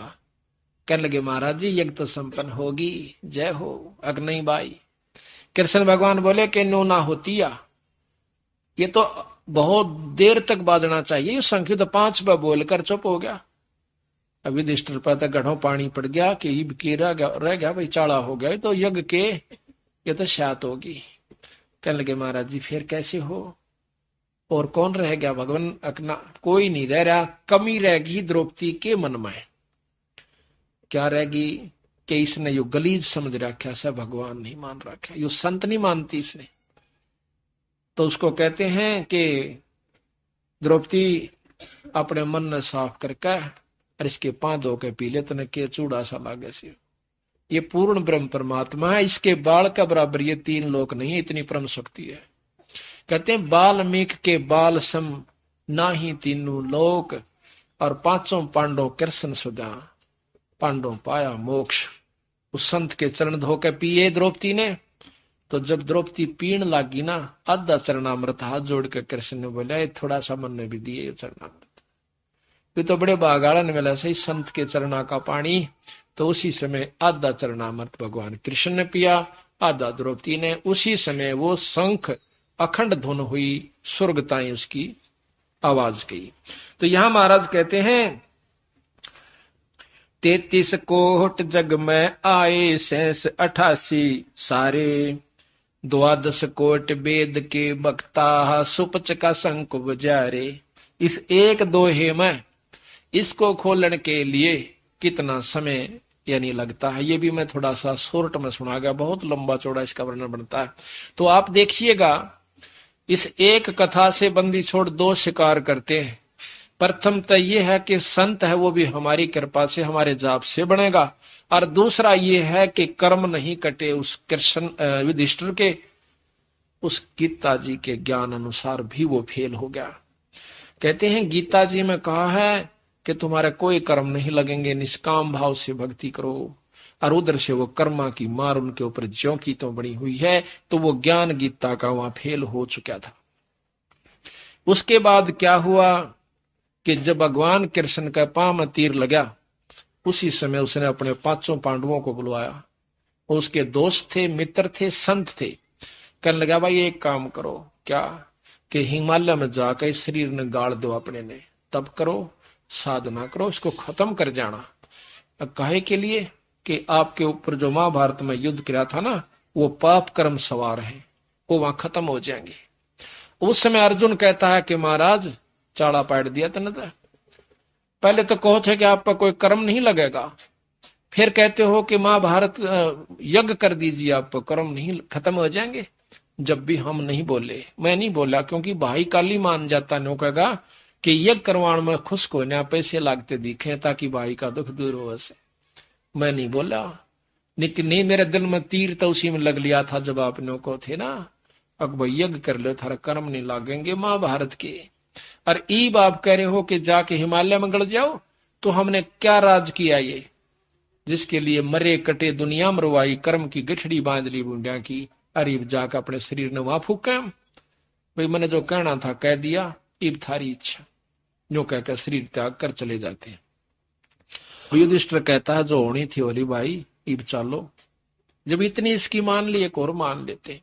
कहने लगे महाराज जी यज्ञ तो संपन्न होगी, जय हो अग्नि बाई। कृष्ण भगवान बोले कि नो ना होती या, ये तो बहुत देर तक बाजना चाहिए, शंख तो 5 बार बोलकर चुप हो गया। अब युधिष्ठिर पर तो गढ़ों पानी पड़ गया कि ईब के रह गया भाई, चाड़ा हो गया तो यज्ञ के ये तो शात होगी। कहने लगे महाराज जी फिर कैसे हो, और कौन रह गया भगवान अकना, कोई नहीं रह रहा, कमी रहेगी द्रौपदी के मन में। क्या रहेगी कि इसने यो गलीज समझ रखा, सब भगवान नहीं मान रखा, यो संत नहीं मानती इसने। तो उसको कहते हैं कि द्रौपदी अपने मन ने साफ करके और इसके पांव धो के पी ले, तने के चूड़ा सा लागे से। ये पूर्ण ब्रह्म परमात्मा है, इसके बाल का बराबर ये 3 लोक नहीं है, इतनी परम शक्ति है। कहते हैं बाल्मीक के बाल सम ना ही 3 लोक, और 5 पांडव कृष्ण सुधा, पांडव पाया मोक्ष। उस संत के चरण धो के पिए द्रौपदी ने। तो जब द्रौपदी पीण लागी ना, आधा चरणामृत हाथ जोड़ के कृष्ण ने बोला थोड़ा सा मन ने भी दिए चरणामृत, ये तो बड़े बागाड़ा ने मिला सही संत के चरणा का पानी। तो उसी समय आधा चरणामृत भगवान कृष्ण ने पिया, आधा द्रौपदी ने। उसी समय वो शंख अखंड धुन हुई, स्वर्गताएं उसकी आवाज गई। तो यहां महाराज कहते हैं 33 कोट जग में आए शेष 88 सारे, 12 कोट वेद के बक्ता सुपच का शंख बजारे। इस एक दोहे में इसको खोलने के लिए कितना समय यानी लगता है, ये भी मैं थोड़ा सा शॉर्ट में सुना गया, बहुत लंबा चौड़ा इसका वर्णन बनता है। तो आप देखिएगा इस एक कथा से बंदी छोड़ 2 शिकार करते हैं। प्रथम तो ये है कि संत है वो भी हमारी कृपा से हमारे जाप से बनेगा, और दूसरा ये है कि कर्म नहीं कटे उस कृष्ण युधिष्ठिर के, उस गीता जी के ज्ञान अनुसार भी वो फेल हो गया। कहते हैं गीता जी में कहा है कि तुम्हारे कोई कर्म नहीं लगेंगे, निष्काम भाव से भक्ति करो, और उधर से वो कर्मा की मार उनके ऊपर ज्यों की तो बनी हुई है। तो वो ज्ञान गीता का वहां फेल हो चुका था। उसके बाद क्या हुआ कि जब भगवान कृष्ण का पांव में तीर लगा, उसी समय उसने अपने 5 पांडवों को बुलवाया। उसके दोस्त थे, मित्र थे, संत थे। कहने लगा भाई एक काम करो, क्या कि हिमालय में जाकर शरीर ने गाड़ दो अपने ने, तब करो, साधना करो, इसको खत्म कर जाना। काहे के लिए कि आपके ऊपर जो महाभारत में युद्ध किया था ना, वो पाप कर्म सवार है, वो वहां खत्म हो जाएंगे। उस समय अर्जुन कहता है कि महाराज चाड़ा पाट दिया तने तो, पहले तो कहो थे कि आप पर कोई कर्म नहीं लगेगा, फिर कहते हो कि महाभारत यज्ञ कर दीजिए, आप पर कर्म नहीं खत्म हो जाएंगे। जब भी हम नहीं बोले, मैं नहीं बोला, क्योंकि भाई काली मान जाता नो कहेगा कि यज्ञ करवाण में खुश को ना पैसे लागते दिखे ताकि भाई का दुख दूर हो से। मैं नहीं बोला, लेकिन नहीं मेरे दिल में तीर तो उसी में लग लिया था जब आप नो को थे ना, अब यज्ञ कर लो, थारा कर्म नहीं लागेंगे महाभारत के। और ईब आप कह रहे हो कि जाके हिमालय में गड़ जाओ, तो हमने क्या राज किया ये, जिसके लिए मरे कटे दुनिया मरवाई, कर्म की गठड़ी बांध ली बूंदिया की, अरीब जाकर अपने शरीर ने वहां फूका। भाई मैंने जो कहना था कह दिया, ईब थारी इच्छा, जो कहकर शरीर त्याग कर चले जाते हैं। युधिष्ठिर कहता है जो होनी थी होली भाई, ईब चालो। जब इतनी इसकी मान ली, एक और मान लेते।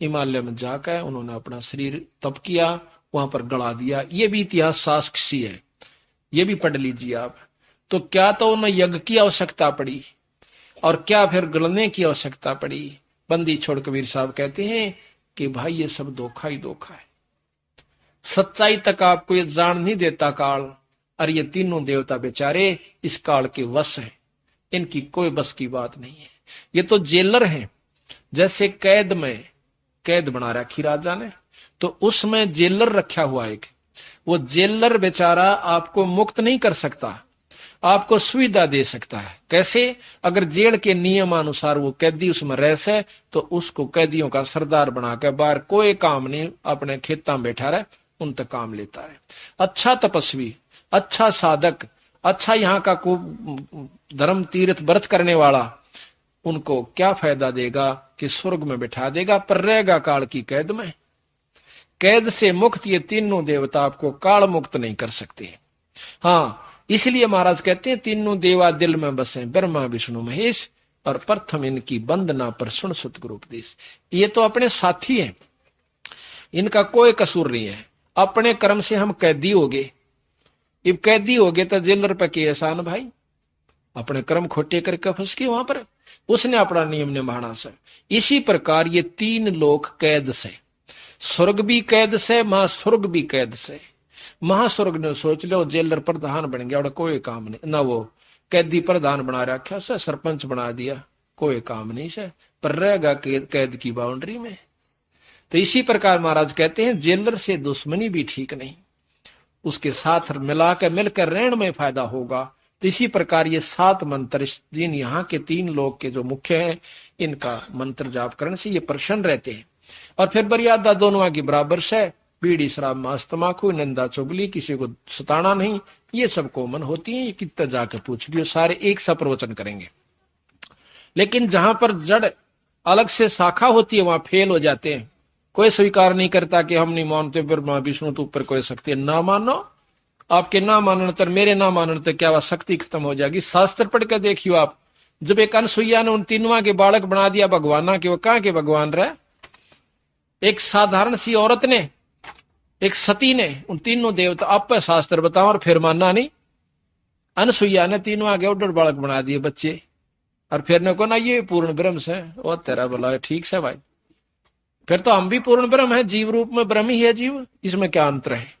हिमालय में जाकर उन्होंने अपना शरीर तप किया, वहां पर गड़ा दिया। ये भी इतिहास साक्षी है, ये भी पढ़ लीजिए आप। तो क्या तो उन्हें यज्ञ की आवश्यकता पड़ी, और क्या फिर गलने की आवश्यकता पड़ी। बंदी छोड़ कबीर साहब कहते हैं कि भाई ये सब धोखा ही धोखा है। सच्चाई तक आपको ये जान नहीं देता काल। और ये तीनों देवता बेचारे इस काल के वश है, इनकी कोई बस की बात नहीं है। ये तो जेलर हैं। जैसे कैद में कैद बना रखी राजा ने, तो उसमें जेलर रखा हुआ एक, वो जेलर बेचारा आपको मुक्त नहीं कर सकता, आपको सुविधा दे सकता है। कैसे? अगर जेल के नियमानुसार वो कैदी उसमें रह से, तो उसको कैदियों का सरदार बना के बाहर कोई काम नहीं, अपने खेतों में बैठा रहे, उन तक काम लेता है। अच्छा तपस्वी, अच्छा साधक, अच्छा यहाँ का को धर्म तीर्थ व्रत करने वाला, उनको क्या फायदा देगा कि स्वर्ग में बैठा देगा, पर रहेगा काल की कैद में। कैद से मुक्त ये तीनों देवता आपको काल मुक्त नहीं कर सकते। हाँ, इसलिए महाराज कहते हैं तीनों देवा दिल में बसे, ब्रह्मा विष्णु महेश, और प्रथम इनकी वंदना पर सुन सतगुरु उपदेश। ये तो अपने साथी हैं, इनका कोई कसूर नहीं है। अपने कर्म से हम कैदी हो गए। अब कैदी हो गए तो जेलर पे के एहसान भाई, अपने कर्म खोटे करके फंस गए वहां पर, उसने अपना नियम निभाना से। इसी प्रकार ये तीन लोक कैद से, स्वर्ग भी कैद से, महास्वर्ग भी कैद से। महास्वर्ग ने सोच लो जेलर प्रधान बन गया और कोई काम नहीं ना, वो कैदी प्रधान बना रखा से, सरपंच बना दिया, कोई काम नहीं से, पर रहेगा कैद की बाउंड्री में। तो इसी प्रकार महाराज कहते हैं जेलर से दुश्मनी भी ठीक नहीं, उसके साथ मिलकर रहने में फायदा होगा। तो इसी प्रकार ये 7 मंत्र इस दिन यहाँ के 3 लोग के जो मुख्य हैं, इनका मंत्र जाप करने से ये प्रसन्न रहते हैं। और फिर मर्यादा दोनों की बराबर से, बीड़ी शराब मांस तमाकू निंदा चुगली, किसी को सताना नहीं, ये सब कॉमन होती है। ये कितना जाके पूछ लियो, सारे एक सा प्रवचन करेंगे। लेकिन जहां पर जड़ अलग से शाखा होती है वहां फेल हो जाते हैं। कोई स्वीकार नहीं करता कि हम नहीं मानते ब्रह्मा विष्णु तो ऊपर कोई शक्ति है। ना मानो, आपके ना मानने तर मेरे ना मानने तर क्या वह शक्ति खत्म हो जाएगी। शास्त्र पढ़ कर देखियो आप, जब एक अनसुईया ने उन तीनों के बालक बना दिया भगवाना के, वो कहां के भगवान रहे। एक साधारण सी औरत ने, एक सती ने उन तीनों देवता, आप पे शास्त्र बताओ और फिर मानना नहीं। अनसुईया ने तीनों आगे उड्डर बालक बना दिए बच्चे, और फिर ने को ना ये पूर्ण ब्रह्म से, वो तेरा बोला ठीक से भाई, फिर तो हम भी पूर्ण ब्रह्म है, जीव रूप में ब्रह्म ही है जीव, इसमें क्या अंतर है।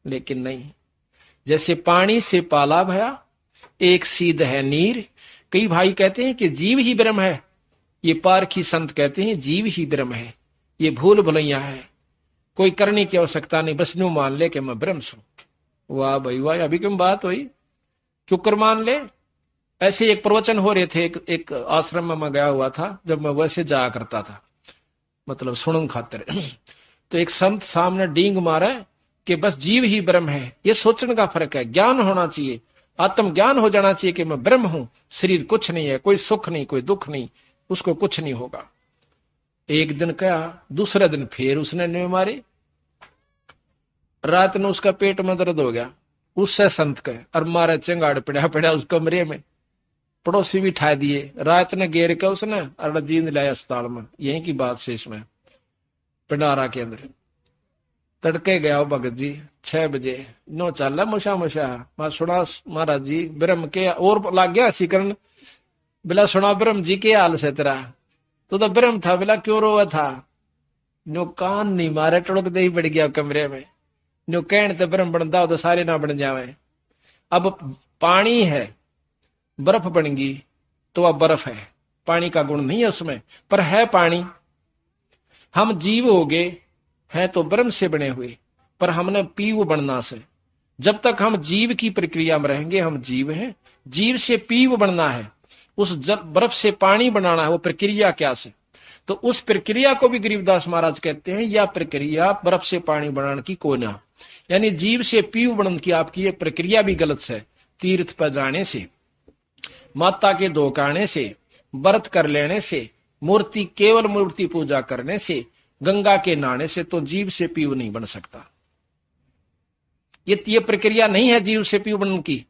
लेकिन नहीं, जैसे पानी से पाला भया एक सीध है नीर। कई भाई कहते हैं कि जीव ही ब्रह्म है, ये पारखी संत कहते हैं जीव ही ब्रह्म है, ये भूल भुलैया है, कोई करने की आवश्यकता नहीं, बस न्यू मान ले कि मैं ब्रह्म हूं। वाह भाई वाह, अभी क्यों बात हुई, क्यों कर मान ले। ऐसे एक प्रवचन हो रहे थे, एक आश्रम में मैं गया हुआ था, जब मैं वैसे जाया करता था, मतलब सुनन खातिर। तो एक संत सामने डींग मारा कि बस जीव ही ब्रह्म है। ये सोचने का फर्क है, ज्ञान होना चाहिए, आत्म ज्ञान हो जाना चाहिए कि मैं ब्रह्म हूं, शरीर कुछ नहीं है, कोई सुख नहीं, कोई दुख नहीं, उसको कुछ नहीं होगा। एक दिन क्या, दूसरे दिन फिर उसने न्यू मारी, रात में उसका पेट में दर्द हो गया, उससे संत कहे और मारे चंगाड़ पड़ा पड़ा उस कमरे में, पड़ोसी भी ठा दिए, रात ने घेर के उसने और जींद लाया अस्पताल में। यहीं की बात से इसमें पिंडारा के अंदर तड़के गया भगत जी 6 बजे, नो चल मुशा मुशा, मैं सुना महाराज जी ब्रह्म के, और लाग गया सीकरण, बिला सुना ब्रह्म जी के हाल से तेरा, तो ब्रह्म था, बिला क्यों रोआ था। नो कान नहीं मारे, टुड़क दे ही बढ़ गया कमरे में। नो कहने तो ब्रह्म बनता हो तो सारे ना बन जावे। अब पानी है, बर्फ बन गई तो वह बर्फ है, पानी का गुण नहीं है उसमें, पर है पानी। हम जीव हो गए हैं तो ब्रह्म से बने हुए, पर हमने पीव बनना से। जब तक हम जीव की प्रक्रिया में रहेंगे हम जीव हैं, जीव से पीव बनना है, उस बर्फ से पानी बनाना है, वो प्रक्रिया क्या से। तो उस प्रक्रिया को भी गरीबदास महाराज कहते हैं, यह प्रक्रिया बर्फ से पानी बनाने की कोना, यानी जीव से पीव बनने की आपकी ये प्रक्रिया भी गलत है। तीर्थ पर जाने से, माता के धोकाने से, व्रत कर लेने से, मूर्ति केवल मूर्ति पूजा करने से, गंगा के नहाने से तो जीव से पीव नहीं बन सकता। ये प्रक्रिया नहीं है जीव से पीव बनने की।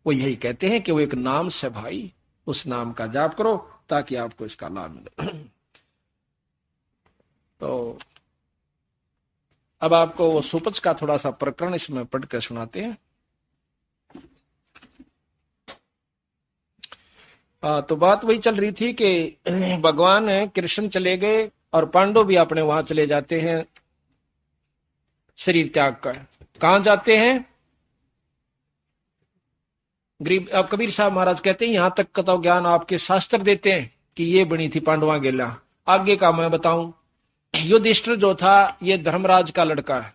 वो यही कहते हैं कि वो एक नाम से भाई, उस नाम का जाप करो ताकि आपको इसका लाभ मिले। तो अब आपको वो सुपच का थोड़ा सा प्रकरण इसमें पढ़ कर सुनाते हैं। तो बात वही चल रही थी कि भगवान कृष्ण चले गए और पांडव भी अपने वहां चले जाते हैं शरीर त्याग कर कहां जाते हैं? गरीब। अब कबीर साहब महाराज कहते हैं यहां तक का तो ज्ञान आपके शास्त्र देते हैं कि ये बनी थी पांडवा गेला। आगे का मैं बताऊं, युधिष्ठिर जो था ये धर्मराज का लड़का है।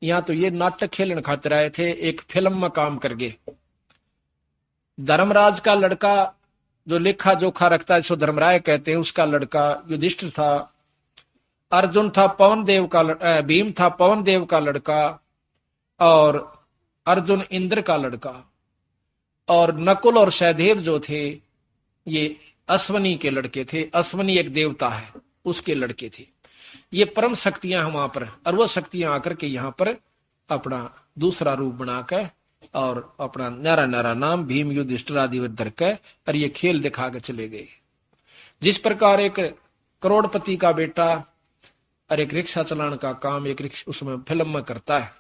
यहां तो ये नाटक खेलन खातिर आए थे, एक फिल्म में काम कर गए। धर्मराज का लड़का जो लेखा जोखा रखता है, जिसको धर्मराय कहते हैं, उसका लड़का युधिष्ठिर था। अर्जुन था पवन देव का भीम था पवन देव का लड़का, और अर्जुन इंद्र का लड़का। और नकुल और सहदेव जो थे ये अश्वनी के लड़के थे। अश्वनी एक देवता है, उसके लड़के थे। ये परम शक्तियां हैं वहां पर, और वो शक्तियां आकर के यहां पर अपना दूसरा रूप बनाकर और अपना न्यारा न्यारा नाम भीम युधिष्ठिर आदि धर के और ये खेल दिखा के चले गए। जिस प्रकार एक करोड़पति का बेटा और एक रिक्शा चलाने का काम एक रिक्शा उसमें फिल्म में करता है,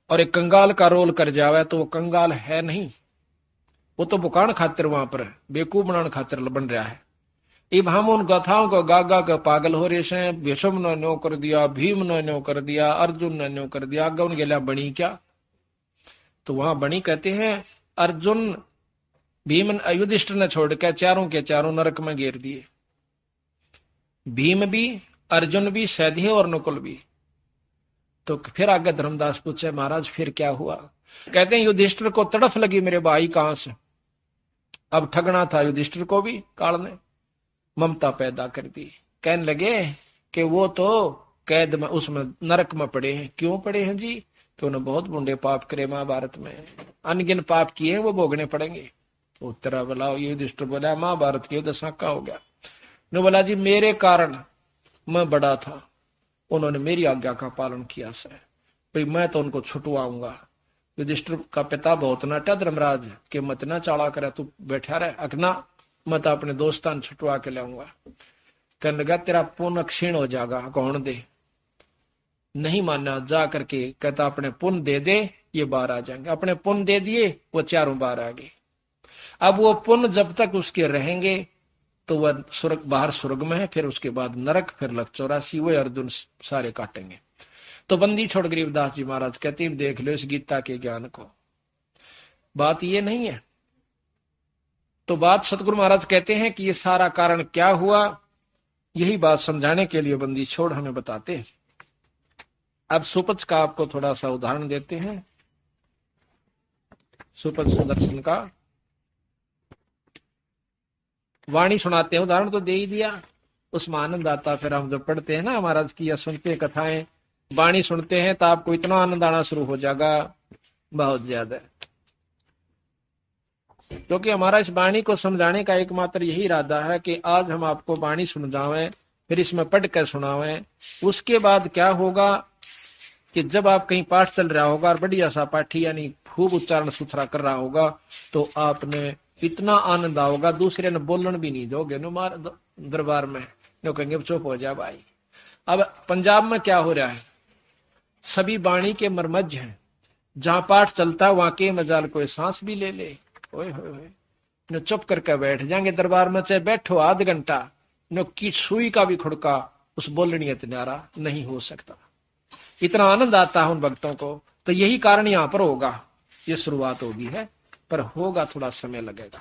और एक कंगाल का रोल कर जावे तो वो कंगाल है नहीं, वो तो बुकान खातिर वहां पर बेकूफ बनाने खातिर बन रहा है। इब हम उन गाथाओं को गा गा के पागल हो रहे हैं। भीष्म ने न्यो कर दिया, भीम ने न्यो कर दिया, अर्जुन ने न्यो कर दिया, आगे उन गेला बनी क्या? तो वहां बनी कहते हैं अर्जुन भीम युधिष्ठिर ने छोड़ के चारों के चारों नरक में घेर दिए। भीम भी, अर्जुन भी, सहदेव और नकुल भी। तो फिर आगे धर्मदास पूछे महाराज फिर क्या हुआ? कहते हैं युधिष्ठिर को तड़फ लगी मेरे भाई कहां से। अब ठगना था युधिष्ठिर को भी, काल ने ममता पैदा कर दी। कहने लगे कि वो तो कैद में उसमें नरक में पड़े हैं। क्यों पड़े हैं जी? तो उन्होंने बहुत बुंडे पाप करे महाभारत में, अनगिन पाप किए वो भोगने पड़ेंगे। उत्तरा बोला युधिष्ठिर बोला महाभारत की दशा का हो गया। ने बोला जी मेरे कारण मैं बड़ा था, उन्होंने मेरी आज्ञा का पालन किया सर, भाई मैं तो उनको छुटवाऊंगा। युधिष्ठिर का पिता बहुत नाटा धर्मराज के मत ना चाला करे, तू बैठा रहे अकना, मैं तो अपने दोस्तान छुटवा के लाऊंगा। कहने लगा तेरा पुण्य क्षीण हो जाएगा, कौन दे? नहीं माना, जा करके कहता अपने पुण्य दे दे, ये बाहर आ जाएंगे। अपने पुण्य दे दिए, वो चारों बाहर आ गए। अब वो पुण्य जब तक उसके रहेंगे तो वह स्वर्ग, बाहर स्वर्ग में है, फिर उसके बाद नरक, फिर लग 84 वो अर्जुन सारे काटेंगे। तो बंदी छोड़ गरीबदास जी महाराज कहते देख लो इस गीता के ज्ञान को। बात ये नहीं है। तो बात सतगुरु महाराज कहते हैं कि ये सारा कारण क्या हुआ, यही बात समझाने के लिए बंदी छोड़ हमें बताते हैं। अब सुपच का आपको थोड़ा सा उदाहरण देते हैं। सुपच सुदर्शन का वाणी सुनाते हैं। उदाहरण तो दे ही दिया, उसमें आनंद आता। फिर हम जब पढ़ते हैं ना महाराज की या सुनते हैं कथाएं, वाणी सुनते हैं तो आपको इतना आनंद आना शुरू हो जाएगा, बहुत ज्यादा। क्योंकि हमारा इस वाणी को समझाने का एकमात्र यही इरादा है कि आज हम आपको वाणी समझावें, फिर इसमें पढ़ कर सुनावें। उसके बाद क्या होगा कि जब आप कहीं पाठ चल रहा होगा और बढ़िया सा पाठी यानी खूब उच्चारण सुथरा कर रहा होगा, तो आपने इतना आनंद आओगा, दूसरे ने बोलन भी नहीं दोगे नुमार दरबार में, जो कहेंगे चुप हो जा भाई। अब पंजाब में क्या हो रहा है, सभी वाणी के मरमज हैं। जहां पाठ चलता है वहां के मजाल कोई सांस भी ले ले, ओए होए, चुप करके बैठ जाएंगे दरबार में, चाहे बैठो आध घंटा, नो की सुई का भी खुड़का उस बोलनी न्यारा नहीं हो सकता। इतना आनंद आता है उन भक्तों को। तो यही कारण यहां पर होगा। ये शुरुआत होगी है, पर होगा थोड़ा समय लगेगा,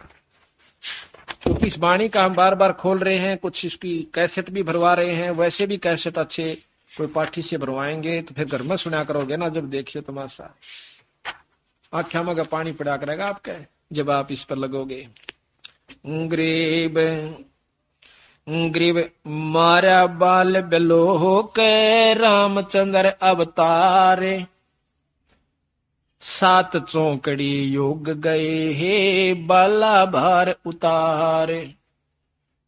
क्योंकि इस वाणी का हम बार बार खोल रहे हैं। कुछ इसकी कैसेट भी भरवा रहे हैं, वैसे भी कैसेट अच्छे कोई पाठी से भरवाएंगे तो फिर घर में सुना करोगे ना, जब देखिए तमाशा, आख्या में पानी पड़ा करेगा आपके जब आप इस पर लगोगे। ग्रीब ग्रीब मारा बाल बिलोह के रामचंद्र अवतारे, सात चौकड़ी योग गए हे बाला भार उतारे।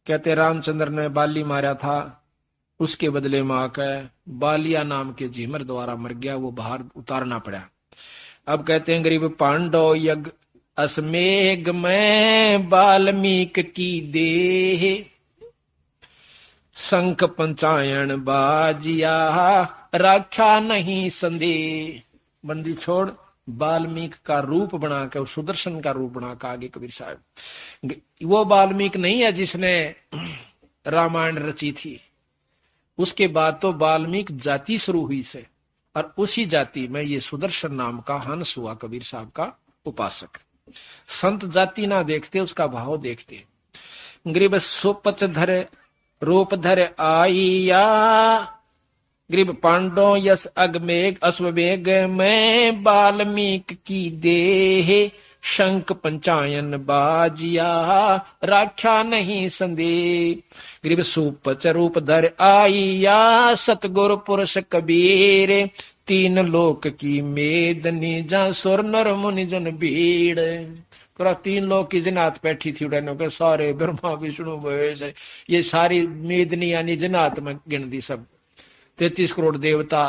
कहते रामचंद्र ने बाली मारा था, उसके बदले में आकर बालिया नाम के झीमर द्वारा मर गया, वो बाहर उतारना पड़ा। अब कहते हैं गरीब पांडव यज्ञ असमेघ में वाल्मीक की देह, शंख पंचायन बाजिया रखा नहीं संदेह। बंदी छोड़ वाल्मीकि का रूप बनाकर, सुदर्शन का रूप बनाकर आगे कबीर साहब, वो वाल्मीकि नहीं है जिसने रामायण रची थी, उसके बाद तो वाल्मीकि जाति शुरू हुई से, और उसी जाति में ये सुदर्शन नाम का हंस हुआ कबीर साहब का उपासक। संत जाति ना देखते, उसका भाव देखते। ग्रीब सोपत धर रूप धर आइया, ग्रीब पांडो यस अगमेघ अश्वमेघ में वाल्मीकि की देह, शंख पंचायन बाजिया राख्या नहीं संदेह। ग्रीब सुपच रूप धर आइया, सतगुरु पुरुष कबीर, तीन लोक की मेदनी जा सुर नर मुनि जन भीड़। पूरा तीन लोक की जनात बैठी थी उड़ने के, सारे ब्रह्मा विष्णु महेश, ये सारी मेदनी यानी जनात में गिन दी सब, 33 करोड़ देवता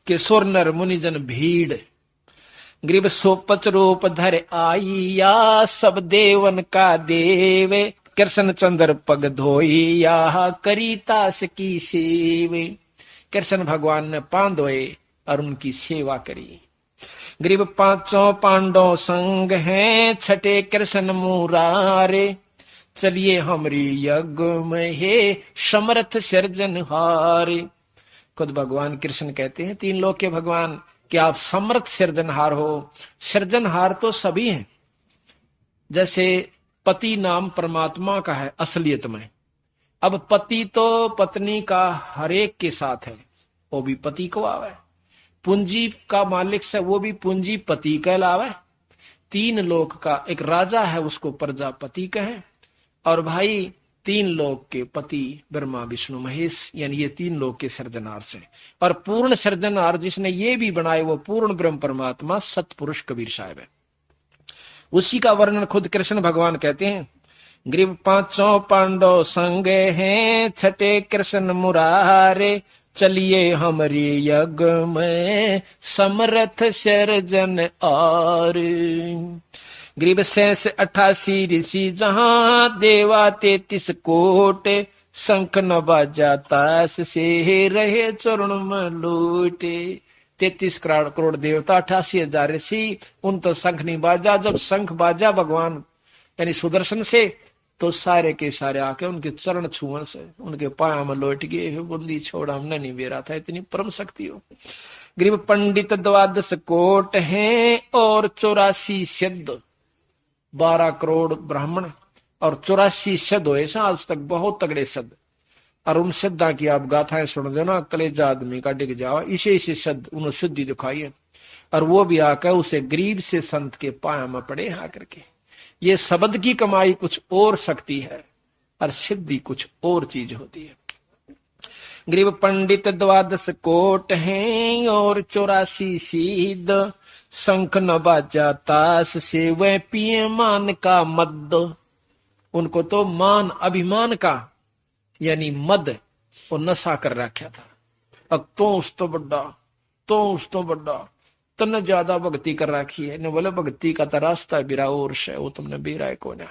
के सुर नर मुनि जन भीड़। ग्रीब सोपच रूप धर आइया, सब देवन का देव, कृष्ण चंद्र पग धोइया करी तास की सेवे। कृष्ण भगवान ने पांव धोए और उनकी सेवा करी। ग्रीब पांचों पांडव संग हैं, छठे कृष्ण मुरारे, चलिए हमरी यज्ञ में हे समर्थ सिरजनहारे। खुद भगवान कृष्ण कहते हैं, तीन लोक के भगवान, कि आप समर्थ सिरजनहार हो। सिरजनहार तो सभी हैं, जैसे पति नाम परमात्मा का है असलियत में। अब पति तो पत्नी का हरेक के साथ है, वो भी पति को आवे। पूंजी का मालिक से वो भी पूंजीपति कहलावे। तीन लोक का एक राजा है, उसको प्रजापति कहे। और भाई तीन लोक के पति ब्रह्मा विष्णु महेश, यानी ये तीन लोक के सृजनहार से। और पूर्ण सृजनहार जिसने ये भी बनाए, वो पूर्ण ब्रह्म परमात्मा सतपुरुष कबीर साहब है। उसी का वर्णन खुद कृष्ण भगवान कहते हैं। ग्रीब पांचों पांडव संग हैं, छठे कृष्ण मुरारे, चलिए हमारी यज्ञ में समर्थ सर्जन और। ग्रीब 88 ऋषि जहां, देवा 33 कोट, शंख न बाजा तास से रहे चरण में लूटे। 33 करोड़ देवता, 88,000 ऋषि, उन तो शंख नहीं बाजा। जब शंख बाजा भगवान यानी सुदर्शन से, तो सारे के सारे आके उनके चरण छुअन से उनके पाया में लौट गए। बुद्धि छोड़ा, हमने नहीं बेरा था, इतनी परम शक्ति हो। ग्रीब पंडित 12 कोट हैं और 84 सिद्ध, 12 करोड़ ब्राह्मण और 84 सिद्ध हुए आज तक, बहुत तगड़े सिद्ध। और उन सिद्धा की आप गाथाएं सुन देना, कलेजा आदमी का डिग जावा। इसे सिद्ध उन्होंने सिद्धि दिखाई है, और वो भी आकर उसे गरीब से संत के पाया में पड़े आकर के। ये शब्द की कमाई कुछ और शक्ति है, और सिद्धि कुछ और चीज होती है। ग्रीब पंडित 12 कोट हैं और 84 सिद्ध, शंख न बाजा तास से वह पिए मान का मद। उनको तो मान अभिमान का यानी मद और नशा कर रखा था। अब तो उस तो बड़ा, तो उस तो बड़ा, तने ज्यादा भक्ति कर रखी है। बोले भक्ति का तो रास्ता बिरा और है, वो तुमने बेरा है को ना।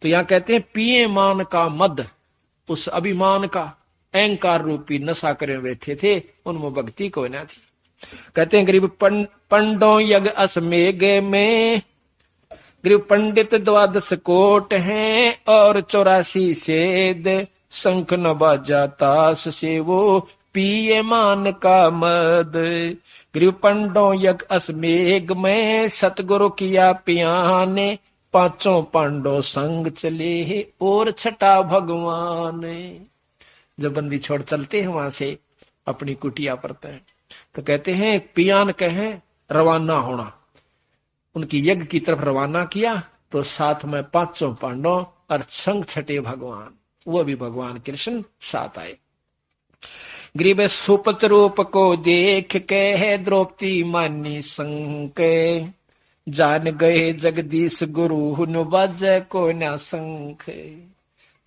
तो यहाँ कहते हैं पिए मान का मद, उस अभिमान का अहंकार रूपी नशा करे बैठे थे, उनमें भक्ति को ना थी। कहते हैं गरीब पंडो यज्ञ अश्वमेघ में, गरीब पंडित 12 कोट हैं और 84 सेद, शंख न बाजा तास से वो पिए मान का मद। गरीब पंडो यज्ञ अश्वमेघ में, सतगुरु किया पियाने, पांचों पांडव संग चले और छठा भगवान। जब बंदी छोड़ चलते हैं वहां से अपनी कुटिया पर तय, तो कहते हैं पियान कहें रवाना होना। उनकी यज्ञ की तरफ रवाना किया, तो साथ में पांचों पांडव और संग छठे भगवान, वो भी भगवान कृष्ण साथ आए। ग्रीब सुपत रूप को देख के द्रौपदी मानी संक, जान गए जगदीश गुरु न बाजे को न संख।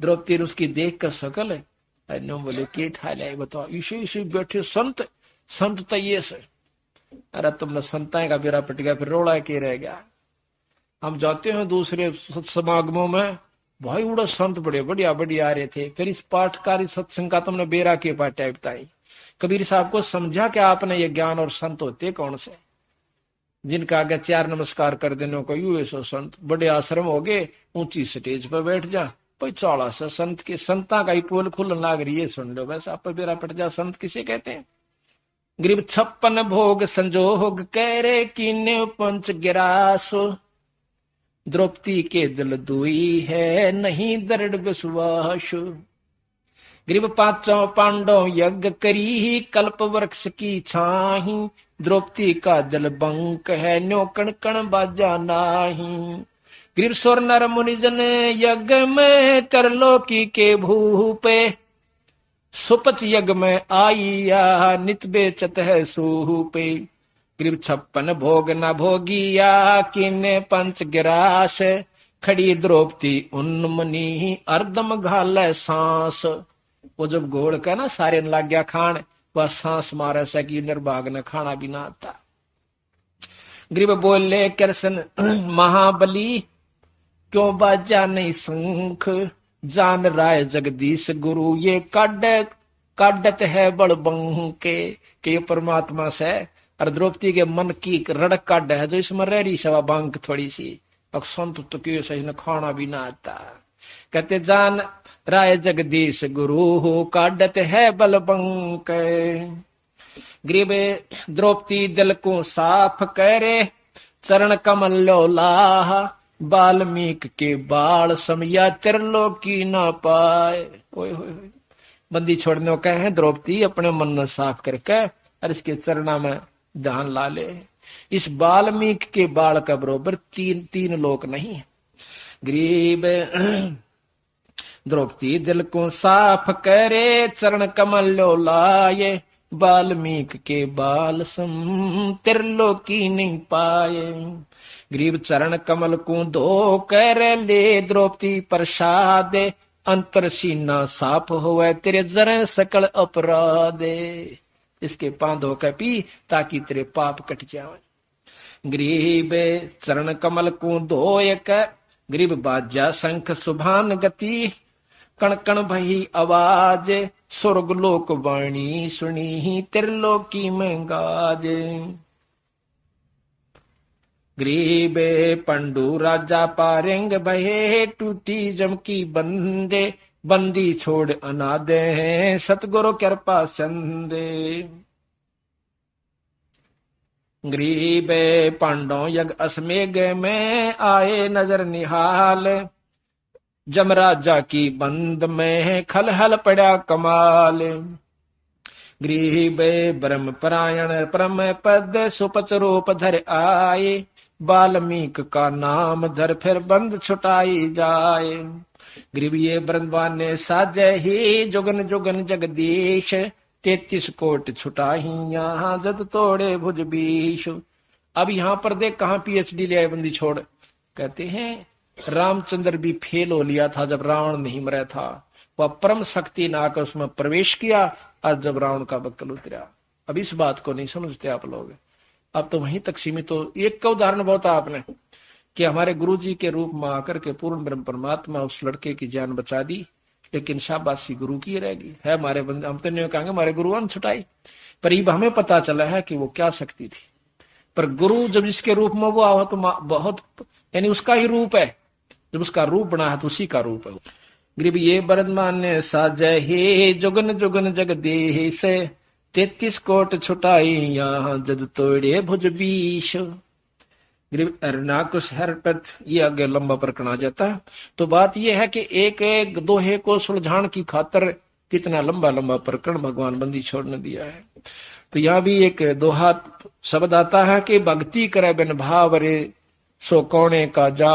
द्रौपदी उसकी देख कर सकल है, बोले के ठाल है बताओ, इसे बैठे संत, संत तो ये से। अरे तुमने संताएं का बेरा पट गया, फिर रोड़ा के रह गया। हम जाते हैं दूसरे समागमों में, भाई उड़ा संत बड़े बढ़िया बढ़िया आ रहे थे, फिर इस पाठकारी सत्संग का तुमने बेरा के पाटा बताई। कबीर साहब को समझा कि आपने ये ज्ञान और संत होते कौन से, जिनका आगे 4 नमस्कार कर देने को यू ऐसो संत। बड़े आश्रम हो गए, ऊंची स्टेज पर बैठ जा, चौड़ा सा संत के संता का ही पोल खुलन लाग रही है, सुन लो बस। आप बेरा पट जा संत किसे कहते हैं? गरीब 56 भोग संजोग करे कीने पंच गिरासो, द्रौपदी के दिल दुई है नहीं दृढ़ विश्वास। गरीब 5 पांडव यज्ञ करी कल्प वृक्ष की छाही, द्रौपदी का दिल बंक है न्यो कण कण बाजा नाही। गरीब स्वर नर मुनिजन यज्ञ में तरलोकी के भूपे, सुपथ यज्ञ में आईया नित बेचत है सूपे। गरीब 56 भोग न भोगिया किने पंच गिरास, खड़ी द्रौपदी उन्मनी अर्दम घाल सांस। वो जब घोड़ का ना सारे लग गया खान, वह सांस मारे सकी निर्भाग न खाना भी ना आता। गरीब बोले कृष्ण महाबली क्यों बाजा नहीं शंख, जान राय जगदीश गुरु ये काडत है बड़ बंके। के परमात्मा से और द्रौपदी के मन की रड़क काड है जो इसमें रह रही सवा बांक थोड़ी सी, अब संत तो क्यों सही न खाना भी ना आता। कहते जान राय जगदीश गुरु हो काडत है बल बंक। गरीब द्रौपदी दिल को साफ करे चरण कमल लोलाह, वाल्मीकि के बाल समया त्रिलोकी ना पाए। ओए बंदी छोड़ने को कहे द्रौपदी अपने मन न साफ करके और इसके चरणा में ध्यान ला ले। इस वाल्मीकि के बाल का बरोबर तीन लोक नहीं। गरीब द्रौपदी दिल को साफ करे चरण कमल लोलाए, वाल्मीकि के बाल सम त्रिलोकी नहीं पाए। गरीब चरण कमल को धो कर ले द्रौपदी प्रसाद, अंतर सीना साफ होवे तेरे जरे सकल अपराध। इसके पांव धो कर पी ताकि तेरे पाप कट जावे। गरीब चरण कमल को धोय कर, गरीब बाजा शंख सुभान गति, कण कण भई आवाज, स्वर्ग लोक वाणी सुनी त्रिलोकी में गाज। गरीब पंडु राजा पारेंग बहे, टूटी जम की बंदे, बंदी छोड़ अनादे हैं सतगुरु कृपा संदे। गरीब पांडव यज्ञ असमेघ में आए नजर निहाल, जमराजा की बंद में खलहल पड़ा कमाल। गरीब ब्रह्म परायण परम पद सुपच रूप धर आए, वाल्मीकि का नाम धर फिर बंद छुटाई जाए। गरीब ये वृंदावन ने साजे ही जुगन जुगन जगदीश, 33 कोट छुटाही यहाँ जद तोड़े भुज बीश। अब यहाँ पर देख कहाँ PhD ले आए बंदी छोड़। कहते हैं रामचंद्र भी फेल हो लिया था जब रावण नहीं मरा था, वह परम शक्ति ने आकर उसमें प्रवेश किया और जब रावण का बक्कल उतरा। अब इस बात को नहीं समझते आप लोग, अब तो वहीं तक सीमित हो। एक का उदाहरण बहुत आपने कि हमारे गुरु जी के रूप में आकर के पूर्ण ब्रह्म परमात्मा उस लड़के की जान बचा दी, लेकिन शाबाशी गुरु की रहेगी। है हमारे बंदे, हम तो नहीं कहेंगे हमारे गुरु ने छुटाई, पर ये हमें पता चला है कि वो क्या शक्ति थी। पर गुरु जब जिसके रूप में वो आवा तो बहुत, यानी उसका ही रूप है, जब उसका रूप बना है तो उसी का रूप है। गरीब ये बरदमान ने साजय हे जुगन जुगन जगदीश, 33 कोट छुटाई यहाँ जद तोड़े भुज बीश। गरीब अरनाकुश हरपत, ये आगे लंबा प्रकरण आ जाता है। तो बात यह है कि एक एक दोहे को सुलझाने की खातर कितना लंबा लंबा प्रकरण भगवान बंदी छोड़ने दिया है। तो यहाँ भी एक दोहा शब्द आता है कि भक्ति करे बिन भाव रे सो कौने का जा,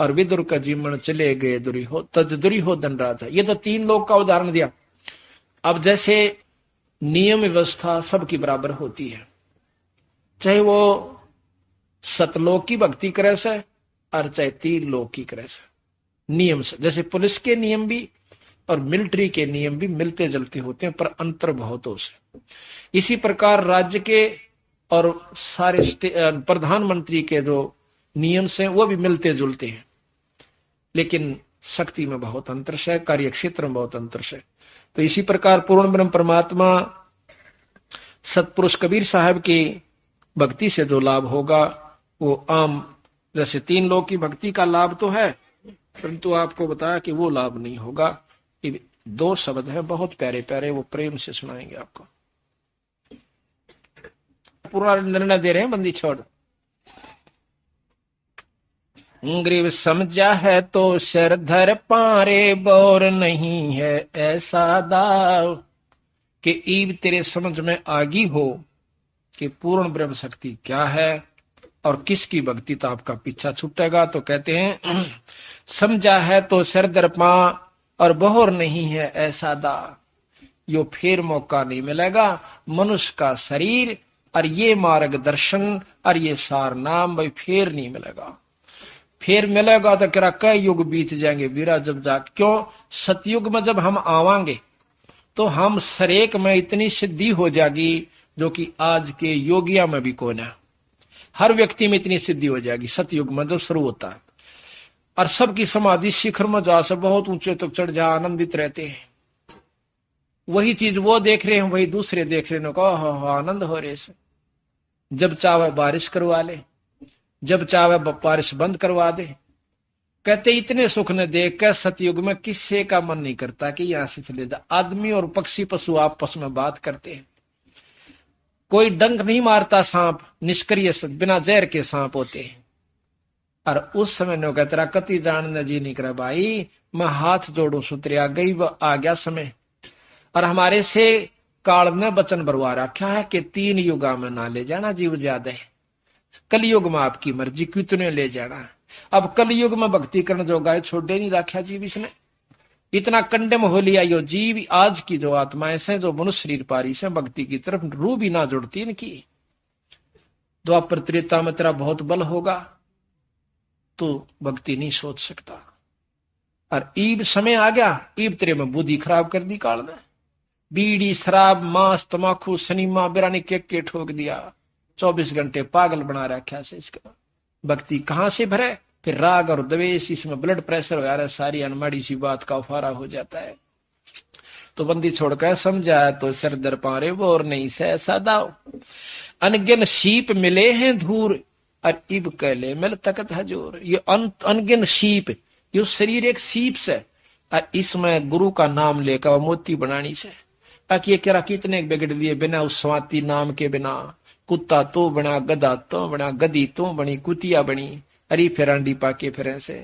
और विदुर का जीवन चले गए दुर्योधन राजा। ये तो 3 लोग का उदाहरण दिया। अब जैसे नियम व्यवस्था सबकी बराबर होती है, चाहे वो सतलोक की भक्ति करे से और चाहे 3 लोक की करे से। नियम से जैसे पुलिस के नियम भी और मिलिट्री के नियम भी मिलते जुलते होते हैं, पर अंतर बहुत हो से। इसी प्रकार राज्य के और सारे प्रधानमंत्री के जो नियम से वो भी मिलते जुलते हैं, लेकिन शक्ति में बहुत अंतर है, कार्य क्षेत्र में बहुत अंतर है। तो इसी प्रकार पूर्ण ब्रह्म परमात्मा सतपुरुष कबीर साहब की भक्ति से जो लाभ होगा वो आम जैसे 3 लोग की भक्ति का लाभ तो है, परंतु आपको बताया कि वो लाभ नहीं होगा। ये 2 शब्द है बहुत प्यारे प्यारे, वो प्रेम से सुनाएंगे आपको। पूरा निर्णय दे रहे हैं बंदी छोड़। ग्रीव समझा है तो शर धर पारे, बोर नहीं है ऐसा दाव। कि ईब तेरे समझ में आगी हो कि पूर्ण ब्रह्म शक्ति क्या है और किसकी भक्ति तो आपका पीछा छूटेगा। तो कहते हैं समझा है तो सर धर पा और बोर नहीं है ऐसा दाव। यो फिर मौका नहीं मिलेगा। मनुष्य का शरीर और ये मार्गदर्शन और ये सार नाम भाई फिर नहीं मिलेगा। फिर मिलेगा तो करा कई युग बीत जाएंगे वीरा जब जा। क्यों? सतयुग में जब हम आवांगे तो हम सरेक में इतनी सिद्धि हो जाएगी जो कि आज के योगिया में भी कोई ना। हर व्यक्ति में इतनी सिद्धि हो जाएगी सतयुग में जो शुरू होता है। और सबकी समाधि शिखर में जा से बहुत ऊंचे तक चढ़ जा आनंदित रहते हैं। वही चीज वो देख रहे हैं, वही दूसरे देख रहे हैं, को आनंद हो रहे से। जब चाहे बारिश करवा ले, जब चाहे बारिश बंद करवा दे। कहते इतने सुख ने देख कर सतयुग में किसी का मन नहीं करता कि यहां से चले जा। आदमी और पक्षी पशु आपस में बात करते हैं। कोई डंक नहीं मारता सांप, निष्क्रिय बिना जहर के सांप होते हैं। और उस समय नो कहता कति जानने जी नहीं करा भाई, मैं हाथ जोड़ू सुतरिया गई आ गया समय। और हमारे से काल ने वचन बरवा रखा है कि 3 युगा में ना ले जाना जीव ज्यादा है। कलयुग में आपकी मर्जी कितने ले जाना। अब कलयुग में भक्ति करने जो गाय छोड़े नहीं रखा जीव इसने। इतना कंडम हो लिया यो जीव। आज की जो आत्माएं से जो मनुष्य शरीर पारी से भक्ति की तरफ रू भी ना जुड़ती इनकी। द्वापर त्रेता में तेरा बहुत बल होगा तो भक्ति नहीं सोच सकता। और ईब समय आ गया, ईब तेरे में बुद्धि खराब कर दी काल ने। बीड़ी शराब मांस तमाकू सनीमा बिरानी के ठोक दिया। 24 घंटे पागल बना रखा से इसका। भक्ति कहां से भरे? फिर राग और द्वेष, इसमें ब्लड प्रेशर हो रहा है, सारी अनमाड़ी सी बात का उफारा हो जाता है। तो बंदी छोड़कर समझा तो सर दर पारे वो और नहीं से ऐसा दाव। अनगिन सीप मिले हैं धूर और इब कहले मिल तकत हजूर। ये अनगिन सीप, ये शरीर एक सीप से और इसमें गुरु का नाम लेकर मोती बनानी से। ताकि ये कह कितने बिगड़ दिए बिना उस स्वाति नाम के बिना। कुत्ता तो बना, गधा तो बना, गधी तो बनी, कुतिया बनी। अरे फिर अंडी पाके फिर ऐसे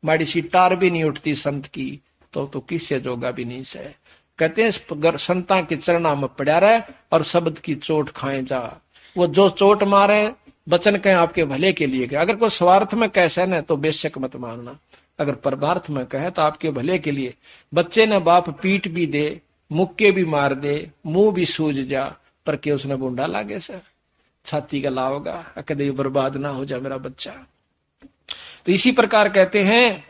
माड़ी सी टार भी नहीं उठती संत की तो किससे जोगा भी नहीं से। कहते हैं संता के चरणा में पड़ा रहे और शब्द की चोट खाए जा। वो जो चोट मारे वचन कहें आपके भले के लिए कहे। अगर कोई स्वार्थ में कैसे न तो बेशक मत मानना। अगर परमार्थ में कहे तो आपके भले के लिए। बच्चे ने बाप पीट भी दे, मुक्के भी मार दे, मुंह भी सूझ जा, पर के उसने बूंदा लागे से छाती का लाओगा कदे बर्बाद ना हो जा मेरा बच्चा। तो इसी प्रकार कहते हैं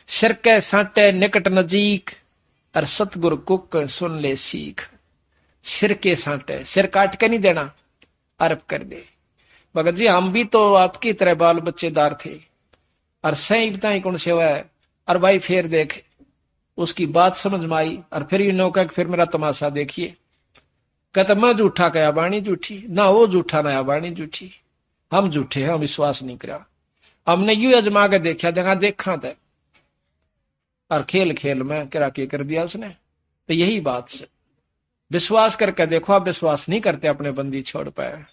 सिर के साटे निकट नजीक और सतगुरु कुक सुन ले सीख। सिर के साटे, सिर काट के नहीं देना, अर्प कर दे। भगत जी हम भी तो आपकी तरह बाल बच्चेदार थे और सही बताई कौन से हुआ है। और भाई फिर देख उसकी बात समझ में आई और फिर ये नौका फिर मेरा तमाशा देखिए। कहता मैं झूठा कया बाणी झूठी, ना वो झूठा ना बाणी झूठी। हम झूठे हैं, हम विश्वास नहीं करा। हमने यू अजमा के देखा था और खेल खेल में करा के कर दिया उसने। तो यही बात से विश्वास करके देखो। आप विश्वास नहीं करते अपने बंदी छोड़ पाए।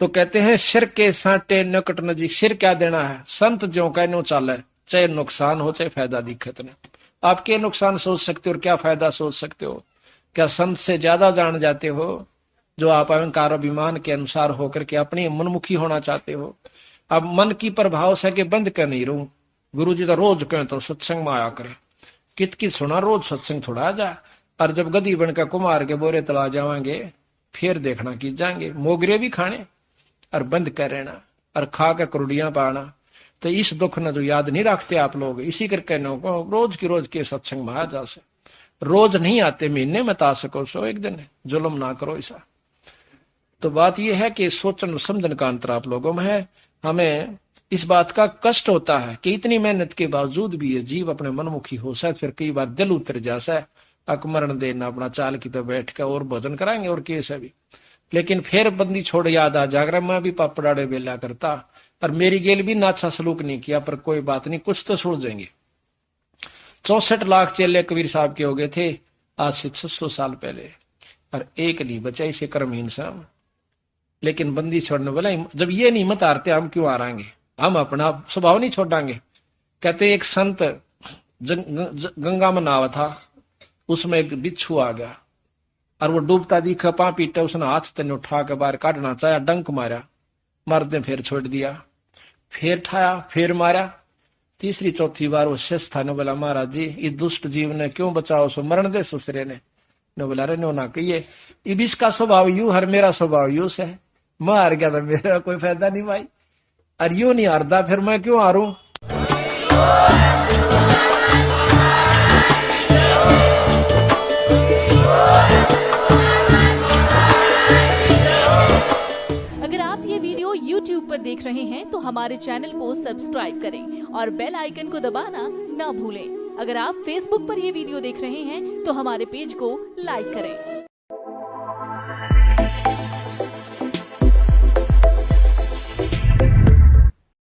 तो कहते हैं सिर के साटे नकट नजीक। सिर क्या देना है? संत जो कहनो चाले, चाहे नुकसान हो चाहे फायदा दिक्कत ने। आप क्या नुकसान सोच सकते हो और क्या फायदा सोच सकते हो? क्या संत से ज्यादा जान जाते हो जो आप अहंकार अभिमान के अनुसार होकर के अपनी मनमुखी होना चाहते हो? अब मन की प्रभाव से के बंद कर नहीं रहूं। गुरु जी तो रोज कहें तो सत्संग में आया करे। कित की सुना रोज सत्संग थोड़ा जा। और जब गदी बनकर कुमार के बोरे तला जावांगे फिर देखना की जाएंगे। मोगरे भी खाने और बंद कर रहना और खा के करुड़ियां पाना। तो इस दुख न जो याद नहीं रखते आप लोग, इसी करके रोज की रोज के सत्संग में आ जा से। रोज नहीं आते, महीने में ता सको सो एक दिन, जुल्म ना करो ऐसा। तो बात यह है कि सोचन समझन का अंतर आप लोगों में है। हमें इस बात का कष्ट होता है कि इतनी मेहनत के बावजूद भी ये जीव अपने मनमुखी हो सकता, फिर कई बार दिल उतर जासा अकमरण देना अपना चाल की तो बैठ कर और भोजन कराएंगे और कैसे भी। लेकिन फिर बंदी छोड़ याद आ जाकर मैं भी पापड़ाड़े बेला करता और मेरी गेल भी ना अच्छा सलूक नहीं किया, पर कोई बात नहीं, कुछ तो छोड़ देंगे। 64 लाख चेले कबीर साहब के हो गए थे आज से 600 साल पहले, और एक नहीं बचा इसे कर्महीन साहब। लेकिन बंदी छोड़ने वाला जब ये नहीं मत हारते, हम क्यों हारांगे, हम अपना स्वभाव नहीं छोड़ांगे। कहते एक संत गंगा में नहावा था, उसमें एक बिच्छू आ गया और वो डूबता दिखा, पा पीटा, उसने हाथ तने उठा के बाहर काटना चाहा, डंक मारा, मर्द ने फिर छोड़ दिया, फिर ठाया, फिर मारा, तीसरी चौथी बार वो शेष था ने बोला महाराज जी इस दुष्ट जीव ने क्यों बचाओ, सो मरण दे सुसरे ने बोला रे नो ना कहिए, इबिस का स्वभाव यू हर मेरा स्वभाव यू से है, मैं हार गया था, मेरा कोई फायदा नहीं भाई, और यू नहीं हारता फिर मैं क्यों हारूं। अगर आप ये वीडियो YouTube पर देख रहे हैं तो हमारे चैनल को सब्सक्राइब करें और बेल आइकन को दबाना ना भूलें। अगर आप Facebook पर ये वीडियो देख रहे हैं तो हमारे पेज को लाइक करें।